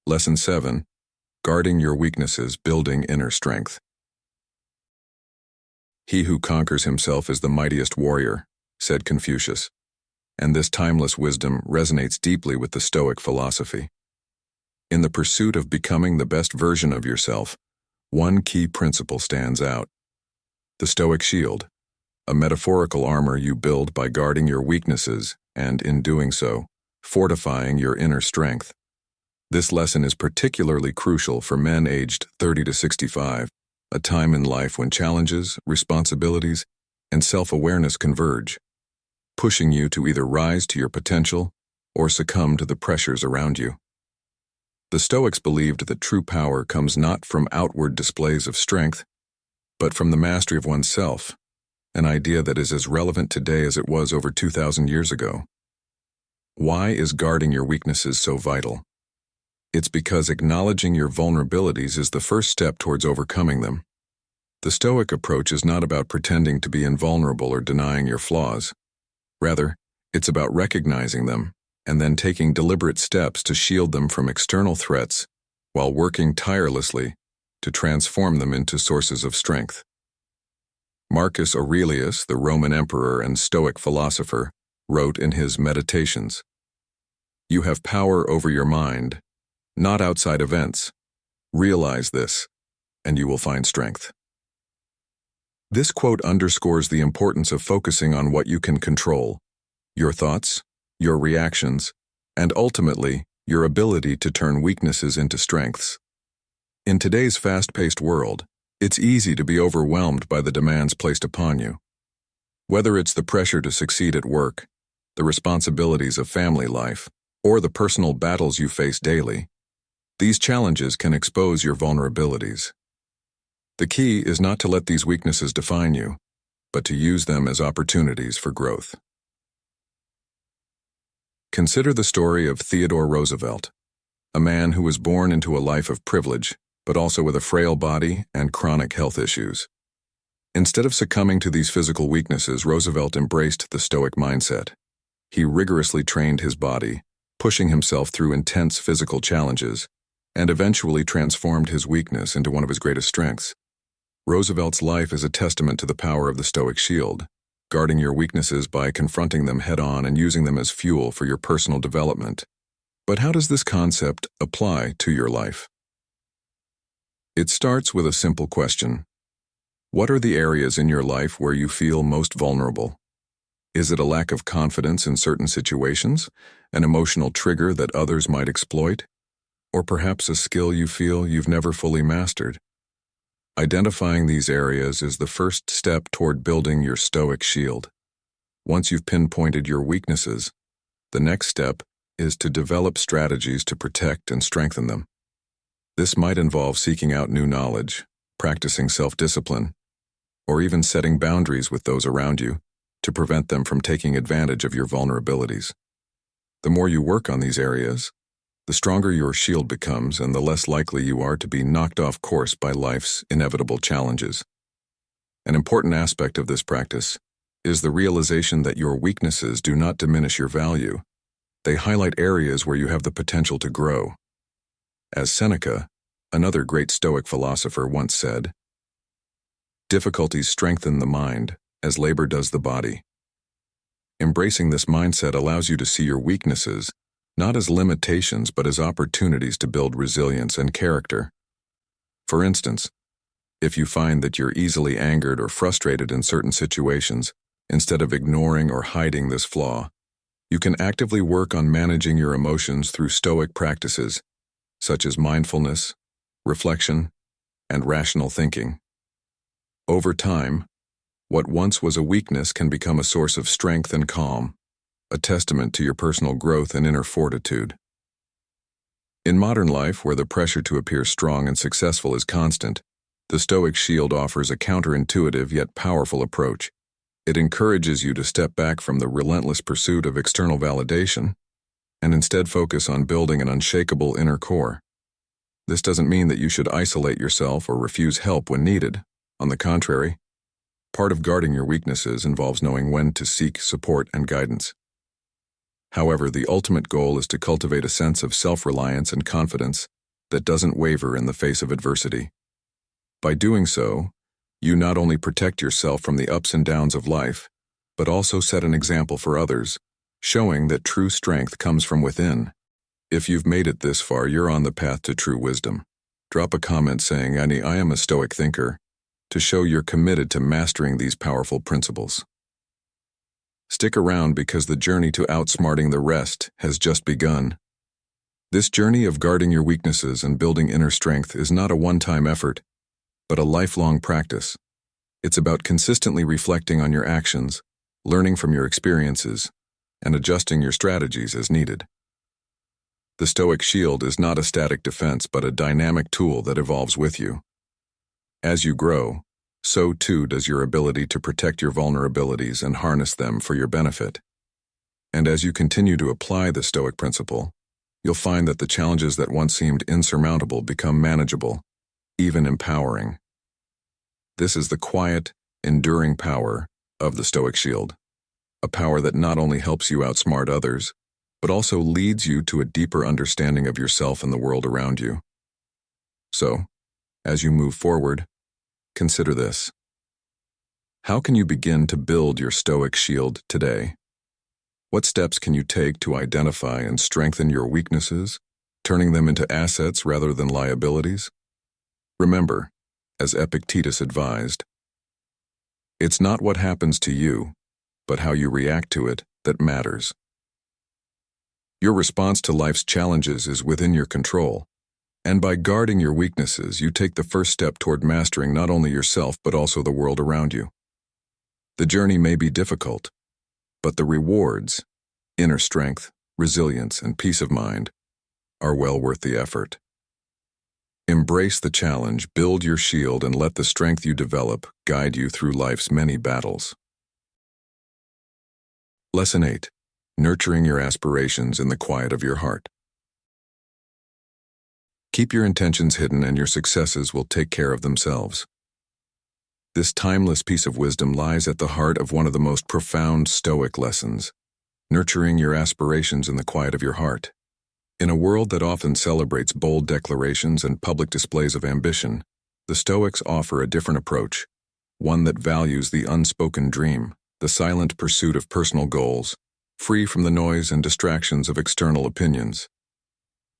Lesson 7. Guarding your weaknesses, building inner strength. He who conquers himself is the mightiest warrior, said Confucius, and this timeless wisdom resonates deeply with the Stoic philosophy. In the pursuit of becoming the best version of yourself, one key principle stands out: the Stoic shield, a metaphorical armor you build by guarding your weaknesses and, in doing so, fortifying your inner strength. This lesson is particularly crucial for men aged 30 to 65, a time in life when challenges, responsibilities, and self-awareness converge, pushing you to either rise to your potential or succumb to the pressures around you. The Stoics believed that true power comes not from outward displays of strength, but from the mastery of oneself, an idea that is as relevant today as it was over 2,000 years ago. Why is guarding your weaknesses so vital? It's because acknowledging your vulnerabilities is the first step towards overcoming them. The Stoic approach is not about pretending to be invulnerable or denying your flaws. Rather, it's about recognizing them and then taking deliberate steps to shield them from external threats while working tirelessly to transform them into sources of strength. Marcus Aurelius, the Roman emperor and Stoic philosopher, wrote in his Meditations, "You have power over your mind, not outside events. Realize this, and you will find strength." This quote underscores the importance of focusing on what you can control: your thoughts, your reactions, and ultimately, your ability to turn weaknesses into strengths. In today's fast-paced world, it's easy to be overwhelmed by the demands placed upon you. Whether it's the pressure to succeed at work, the responsibilities of family life, or the personal battles you face daily, these challenges can expose your vulnerabilities. The key is not to let these weaknesses define you, but to use them as opportunities for growth. Consider the story of Theodore Roosevelt, a man who was born into a life of privilege, but also with a frail body and chronic health issues. Instead of succumbing to these physical weaknesses, Roosevelt embraced the Stoic mindset. He rigorously trained his body, pushing himself through intense physical challenges, and eventually transformed his weakness into one of his greatest strengths. Roosevelt's life is a testament to the power of the Stoic shield, guarding your weaknesses by confronting them head-on and using them as fuel for your personal development. But how does this concept apply to your life? It starts with a simple question. What are the areas in your life where you feel most vulnerable? Is it a lack of confidence in certain situations, an emotional trigger that others might exploit, or perhaps a skill you feel you've never fully mastered? Identifying these areas is the first step toward building your Stoic shield. Once you've pinpointed your weaknesses, the next step is to develop strategies to protect and strengthen them. This might involve seeking out new knowledge, practicing self-discipline, or even setting boundaries with those around you to prevent them from taking advantage of your vulnerabilities. The more you work on these areas, the stronger your shield becomes and the less likely you are to be knocked off course by life's inevitable challenges. An important aspect of this practice is the realization that your weaknesses do not diminish your value. They highlight areas where you have the potential to grow. As Seneca, another great Stoic philosopher, once said, "Difficulties strengthen the mind, as labor does the body." Embracing this mindset allows you to see your weaknesses not as limitations but as opportunities to build resilience and character. For instance, if you find that you're easily angered or frustrated in certain situations, instead of ignoring or hiding this flaw, you can actively work on managing your emotions through Stoic practices, such as mindfulness, reflection, and rational thinking. Over time, what once was a weakness can become a source of strength and calm, a testament to your personal growth and inner fortitude. In modern life, where the pressure to appear strong and successful is constant, the Stoic shield offers a counterintuitive yet powerful approach. It encourages you to step back from the relentless pursuit of external validation and instead focus on building an unshakable inner core. This doesn't mean that you should isolate yourself or refuse help when needed. On the contrary, part of guarding your weaknesses involves knowing when to seek support and guidance. However, the ultimate goal is to cultivate a sense of self-reliance and confidence that doesn't waver in the face of adversity. By doing so, you not only protect yourself from the ups and downs of life, but also set an example for others, showing that true strength comes from within. If you've made it this far, you're on the path to true wisdom. Drop a comment saying, I am a Stoic thinker, to show you're committed to mastering these powerful principles. Stick around because the journey to outsmarting the rest has just begun. This journey of guarding your weaknesses and building inner strength is not a one-time effort, but a lifelong practice. It's about consistently reflecting on your actions, learning from your experiences, and adjusting your strategies as needed. The Stoic shield is not a static defense but a dynamic tool that evolves with you. As you grow, so too does your ability to protect your vulnerabilities and harness them for your benefit. And as you continue to apply the Stoic principle, you'll find that the challenges that once seemed insurmountable become manageable, even empowering. This is the quiet, enduring power of the Stoic shield, a power that not only helps you outsmart others, but also leads you to a deeper understanding of yourself and the world around you. So, as you move forward, consider this. How can you begin to build your Stoic shield today? What steps can you take to identify and strengthen your weaknesses, turning them into assets rather than liabilities? Remember, as Epictetus advised, it's not what happens to you, but how you react to it that matters. Your response to life's challenges is within your control, and by guarding your weaknesses, you take the first step toward mastering not only yourself but also the world around you. The journey may be difficult, but the rewards, inner strength, resilience, and peace of mind, are well worth the effort. Embrace the challenge, build your shield, and let the strength you develop guide you through life's many battles. Lesson 8. Nurturing your aspirations in the quiet of your heart. Keep your intentions hidden and your successes will take care of themselves. This timeless piece of wisdom lies at the heart of one of the most profound Stoic lessons, nurturing your aspirations in the quiet of your heart. In a world that often celebrates bold declarations and public displays of ambition, the Stoics offer a different approach, one that values the unspoken dream, the silent pursuit of personal goals, free from the noise and distractions of external opinions.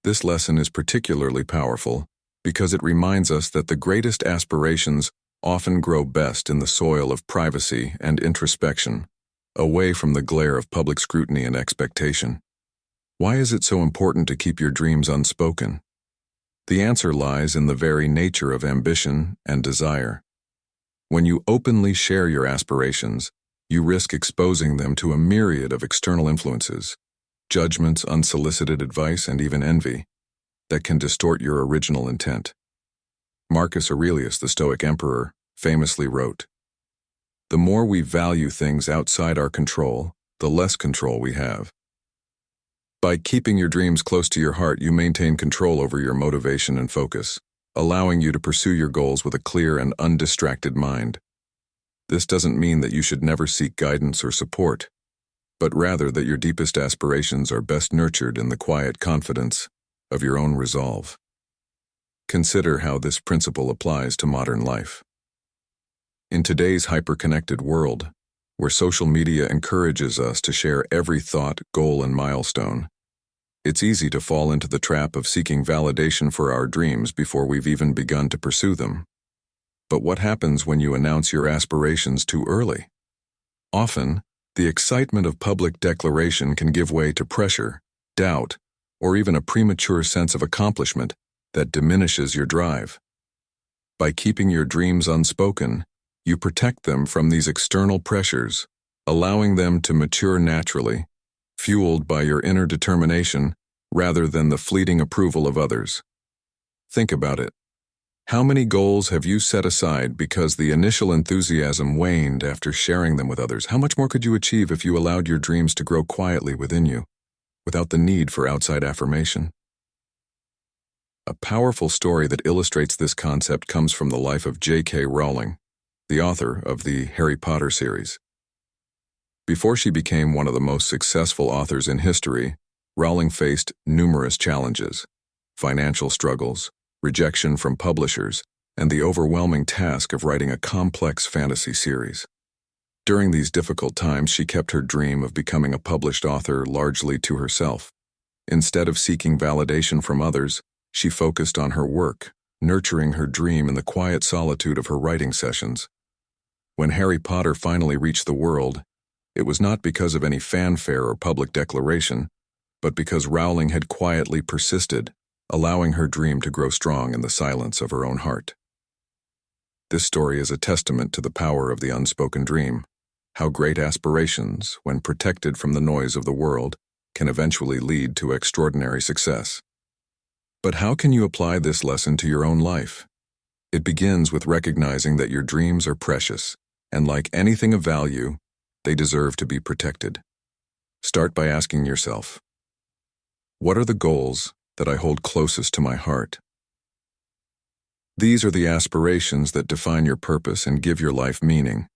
This lesson is particularly powerful because it reminds us that the greatest aspirations often grow best in the soil of privacy and introspection, away from the glare of public scrutiny and expectation. Why is it so important to keep your dreams unspoken? The answer lies in the very nature of ambition and desire. When you openly share your aspirations, you risk exposing them to a myriad of external influences, judgments, unsolicited advice, and even envy, that can distort your original intent. Marcus Aurelius, the Stoic emperor, famously wrote, "The more we value things outside our control, the less control we have." By keeping your dreams close to your heart, you maintain control over your motivation and focus, allowing you to pursue your goals with a clear and undistracted mind. This doesn't mean that you should never seek guidance or support, but rather that your deepest aspirations are best nurtured in the quiet confidence of your own resolve. Consider how this principle applies to modern life. In today's hyper-connected world, where social media encourages us to share every thought, goal, and milestone, it's easy to fall into the trap of seeking validation for our dreams before we've even begun to pursue them. But what happens when you announce your aspirations too early? Often, the excitement of public declaration can give way to pressure, doubt, or even a premature sense of accomplishment that diminishes your drive. By keeping your dreams unspoken, you protect them from these external pressures, allowing them to mature naturally, fueled by your inner determination rather than the fleeting approval of others. Think about it. How many goals have you set aside because the initial enthusiasm waned after sharing them with others? How much more could you achieve if you allowed your dreams to grow quietly within you, without the need for outside affirmation? A powerful story that illustrates this concept comes from the life of J.K. Rowling, the author of the Harry Potter series. Before she became one of the most successful authors in history, Rowling faced numerous challenges: financial struggles, rejection from publishers, and the overwhelming task of writing a complex fantasy series. During these difficult times, she kept her dream of becoming a published author largely to herself. Instead of seeking validation from others, she focused on her work, nurturing her dream in the quiet solitude of her writing sessions. When Harry Potter finally reached the world, it was not because of any fanfare or public declaration, but because Rowling had quietly persisted, allowing her dream to grow strong in the silence of her own heart. This story is a testament to the power of the unspoken dream, how great aspirations, when protected from the noise of the world, can eventually lead to extraordinary success. But how can you apply this lesson to your own life? It begins with recognizing that your dreams are precious, and like anything of value, they deserve to be protected. Start by asking yourself, what are the goals that I hold closest to my heart? These are the aspirations that define your purpose and give your life meaning.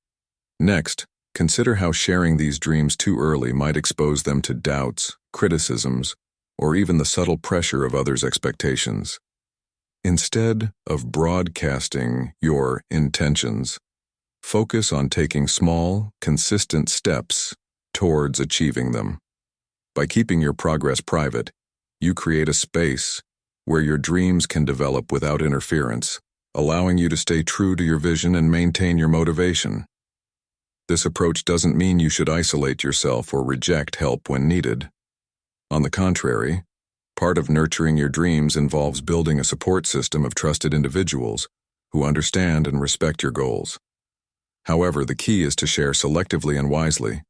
Next, consider how sharing these dreams too early might expose them to doubts, criticisms, or even the subtle pressure of others' expectations. Instead of broadcasting your intentions, focus on taking small, consistent steps towards achieving them. By keeping your progress private, you create a space where your dreams can develop without interference, allowing you to stay true to your vision and maintain your motivation. This approach doesn't mean you should isolate yourself or reject help when needed. On the contrary, part of nurturing your dreams involves building a support system of trusted individuals who understand and respect your goals. However, the key is to share selectively and wisely,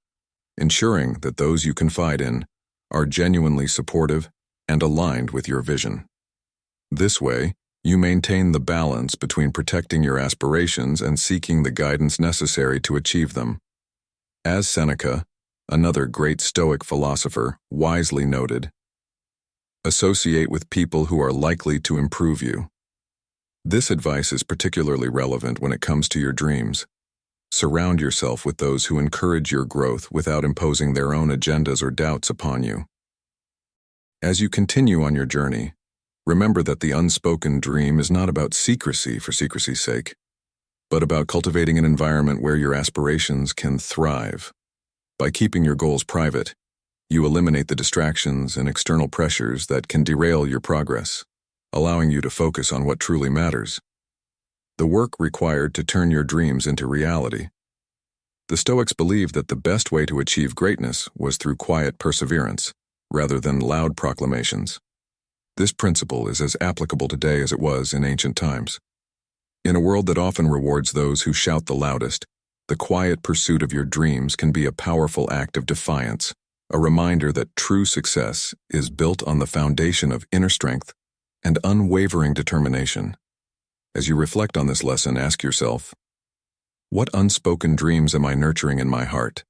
ensuring that those you confide in are genuinely supportive and aligned with your vision. This way, you maintain the balance between protecting your aspirations and seeking the guidance necessary to achieve them. As Seneca, another great Stoic philosopher, wisely noted, associate with people who are likely to improve you. This advice is particularly relevant when it comes to your dreams. Surround yourself with those who encourage your growth without imposing their own agendas or doubts upon you. As you continue on your journey, Remember that the unspoken dream is not about secrecy for secrecy's sake, but about cultivating an environment where your aspirations can thrive. By keeping your goals private, you eliminate the distractions and external pressures that can derail your progress, allowing you to focus on what truly matters. The work required to turn your dreams into reality. The Stoics believed that the best way to achieve greatness was through quiet perseverance, rather than loud proclamations. This principle is as applicable today as it was in ancient times. In a world that often rewards those who shout the loudest, the quiet pursuit of your dreams can be a powerful act of defiance, a reminder that true success is built on the foundation of inner strength and unwavering determination. As you reflect on this lesson, ask yourself, what unspoken dreams am I nurturing in my heart,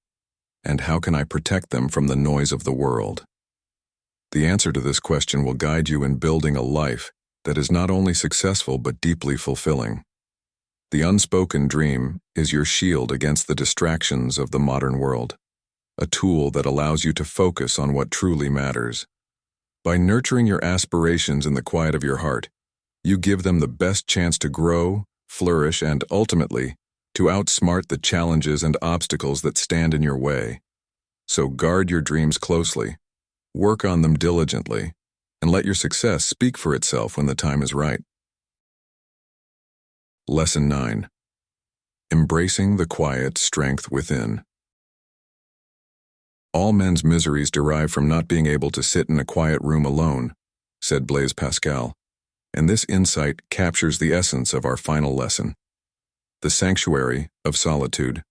and how can I protect them from the noise of the world? The answer to this question will guide you in building a life that is not only successful but deeply fulfilling. The unspoken dream is your shield against the distractions of the modern world, a tool that allows you to focus on what truly matters. By nurturing your aspirations in the quiet of your heart, you give them the best chance to grow, flourish, and ultimately, to outsmart the challenges and obstacles that stand in your way. So guard your dreams closely, work on them diligently, and let your success speak for itself when the time is right. Lesson 9. Embracing the quiet strength within. All men's miseries derive from not being able to sit in a quiet room alone, said Blaise Pascal, and this insight captures the essence of our final lesson. The sanctuary of solitude.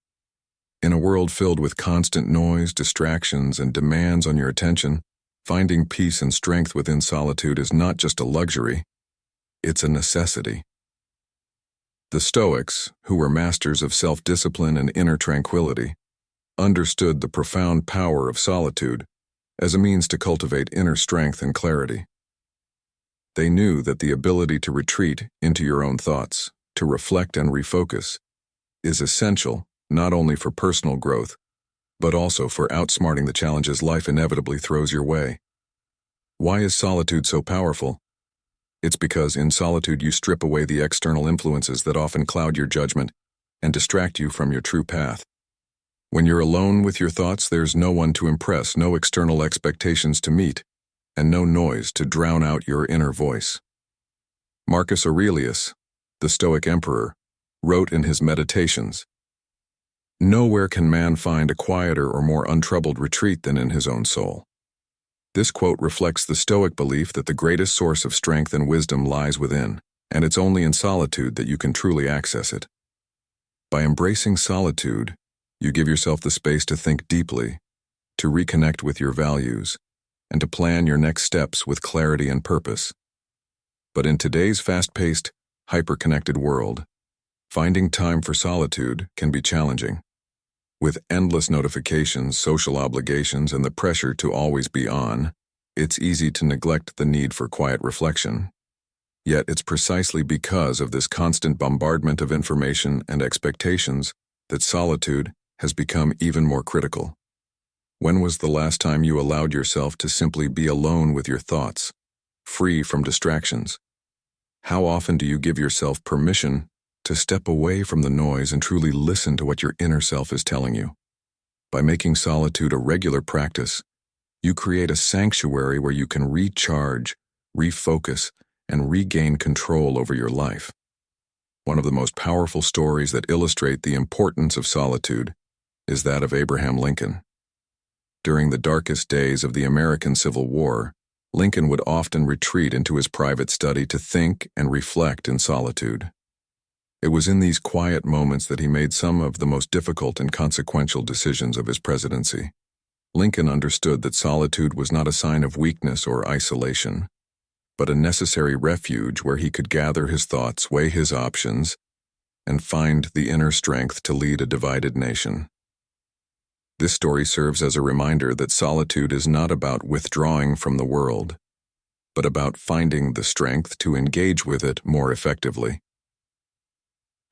In a world filled with constant noise, distractions, and demands on your attention, finding peace and strength within solitude is not just a luxury, it's a necessity. The Stoics, who were masters of self-discipline and inner tranquility, understood the profound power of solitude as a means to cultivate inner strength and clarity. They knew that the ability to retreat into your own thoughts, to reflect and refocus, is essential not only for personal growth, but also for outsmarting the challenges life inevitably throws your way. Why is solitude so powerful? It's because in solitude you strip away the external influences that often cloud your judgment and distract you from your true path. When you're alone with your thoughts, there's no one to impress, no external expectations to meet, and no noise to drown out your inner voice. Marcus Aurelius, the Stoic emperor, wrote in his Meditations, "Nowhere can man find a quieter or more untroubled retreat than in his own soul." This quote reflects the Stoic belief that the greatest source of strength and wisdom lies within, and it's only in solitude that you can truly access it. By embracing solitude, you give yourself the space to think deeply, to reconnect with your values, and to plan your next steps with clarity and purpose. But in today's fast-paced, hyper-connected world, finding time for solitude can be challenging. With endless notifications, social obligations, and the pressure to always be on, it's easy to neglect the need for quiet reflection. Yet it's precisely because of this constant bombardment of information and expectations that solitude has become even more critical. When was the last time you allowed yourself to simply be alone with your thoughts, free from distractions? How often do you give yourself permission to step away from the noise and truly listen to what your inner self is telling you? By making solitude a regular practice, you create a sanctuary where you can recharge, refocus, and regain control over your life. One of the most powerful stories that illustrate the importance of solitude is that of Abraham Lincoln. During the darkest days of the American Civil War, Lincoln would often retreat into his private study to think and reflect in solitude. It was in these quiet moments that he made some of the most difficult and consequential decisions of his presidency. Lincoln understood that solitude was not a sign of weakness or isolation, but a necessary refuge where he could gather his thoughts, weigh his options, and find the inner strength to lead a divided nation. This story serves as a reminder that solitude is not about withdrawing from the world, but about finding the strength to engage with it more effectively.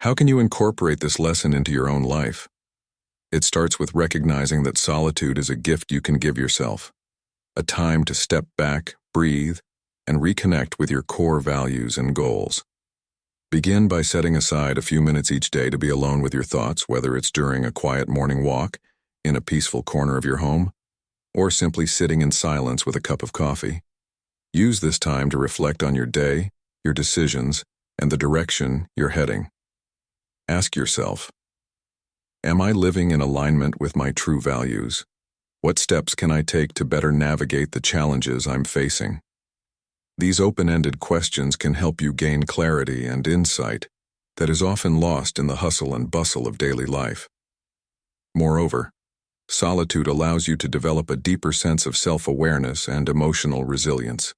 How can you incorporate this lesson into your own life? It starts with recognizing that solitude is a gift you can give yourself, a time to step back, breathe, and reconnect with your core values and goals. Begin by setting aside a few minutes each day to be alone with your thoughts, whether it's during a quiet morning walk, in a peaceful corner of your home, or simply sitting in silence with a cup of coffee. Use this time to reflect on your day, your decisions, and the direction you're heading. Ask yourself, am I living in alignment with my true values? What steps can I take to better navigate the challenges I'm facing? These open-ended questions can help you gain clarity and insight that is often lost in the hustle and bustle of daily life. Moreover, solitude allows you to develop a deeper sense of self-awareness and emotional resilience.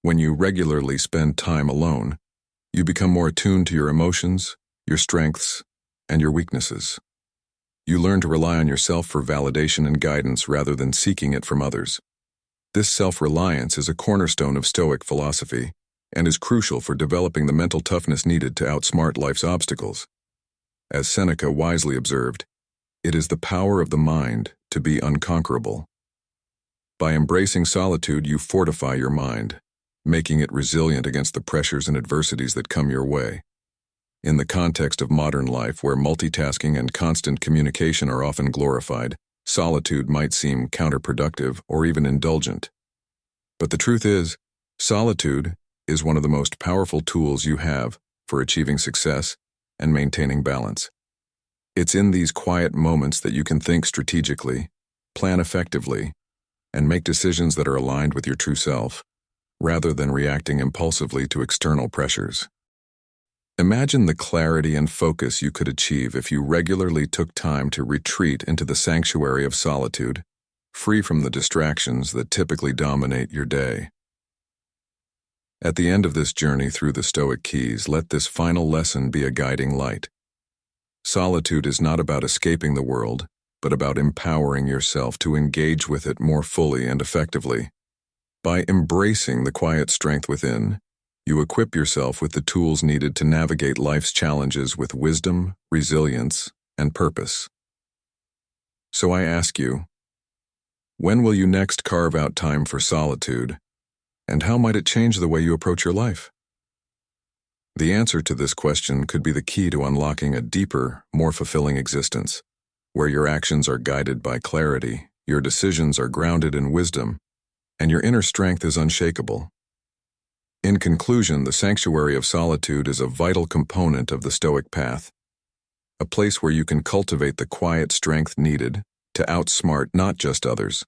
When you regularly spend time alone, you become more attuned to your emotions, your strengths, and your weaknesses. You learn to rely on yourself for validation and guidance rather than seeking it from others. This self-reliance is a cornerstone of Stoic philosophy and is crucial for developing the mental toughness needed to outsmart life's obstacles. As Seneca wisely observed, it is the power of the mind to be unconquerable. By embracing solitude, you fortify your mind, making it resilient against the pressures and adversities that come your way. In the context of modern life, where multitasking and constant communication are often glorified, solitude might seem counterproductive or even indulgent. But the truth is, solitude is one of the most powerful tools you have for achieving success and maintaining balance. It's in these quiet moments that you can think strategically, plan effectively, and make decisions that are aligned with your true self, rather than reacting impulsively to external pressures. Imagine the clarity and focus you could achieve if you regularly took time to retreat into the sanctuary of solitude, free from the distractions that typically dominate your day. At the end of this journey through the Stoic keys, let this final lesson be a guiding light. Solitude is not about escaping the world, but about empowering yourself to engage with it more fully and effectively. By embracing the quiet strength within, you equip yourself with the tools needed to navigate life's challenges with wisdom, resilience, and purpose. So I ask you, when will you next carve out time for solitude, and how might it change the way you approach your life? The answer to this question could be the key to unlocking a deeper, more fulfilling existence, where your actions are guided by clarity, your decisions are grounded in wisdom, and your inner strength is unshakable. In conclusion, the sanctuary of solitude is a vital component of the Stoic path, a place where you can cultivate the quiet strength needed to outsmart not just others,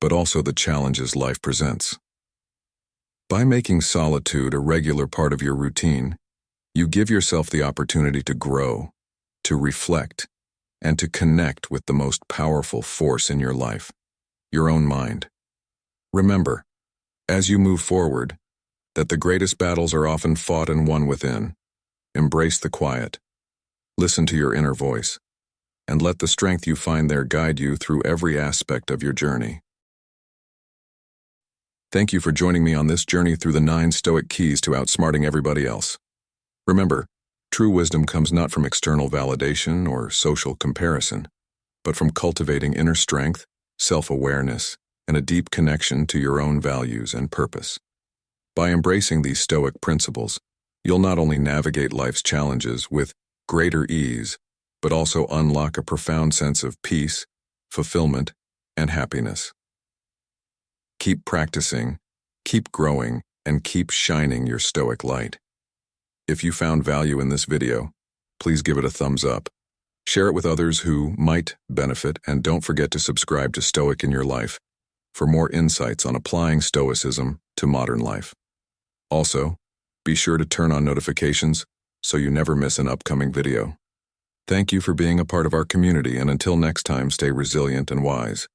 but also the challenges life presents. By making solitude a regular part of your routine, you give yourself the opportunity to grow, to reflect, and to connect with the most powerful force in your life, your own mind. Remember, as you move forward, that the greatest battles are often fought and won within. Embrace the quiet. Listen to your inner voice, and let the strength you find there guide you through every aspect of your journey. Thank you for joining me on this journey through the 9 Stoic keys to outsmarting everybody else. Remember, true wisdom comes not from external validation or social comparison, but from cultivating inner strength, self-awareness, and a deep connection to your own values and purpose. By embracing these Stoic principles, you'll not only navigate life's challenges with greater ease, but also unlock a profound sense of peace, fulfillment, and happiness. Keep practicing, keep growing, and keep shining your Stoic light. If you found value in this video, please give it a thumbs up. Share it with others who might benefit, and don't forget to subscribe to Stoic in Your Life for more insights on applying Stoicism to modern life. Also, be sure to turn on notifications so you never miss an upcoming video. Thank you for being a part of our community, and until next time, stay resilient and wise.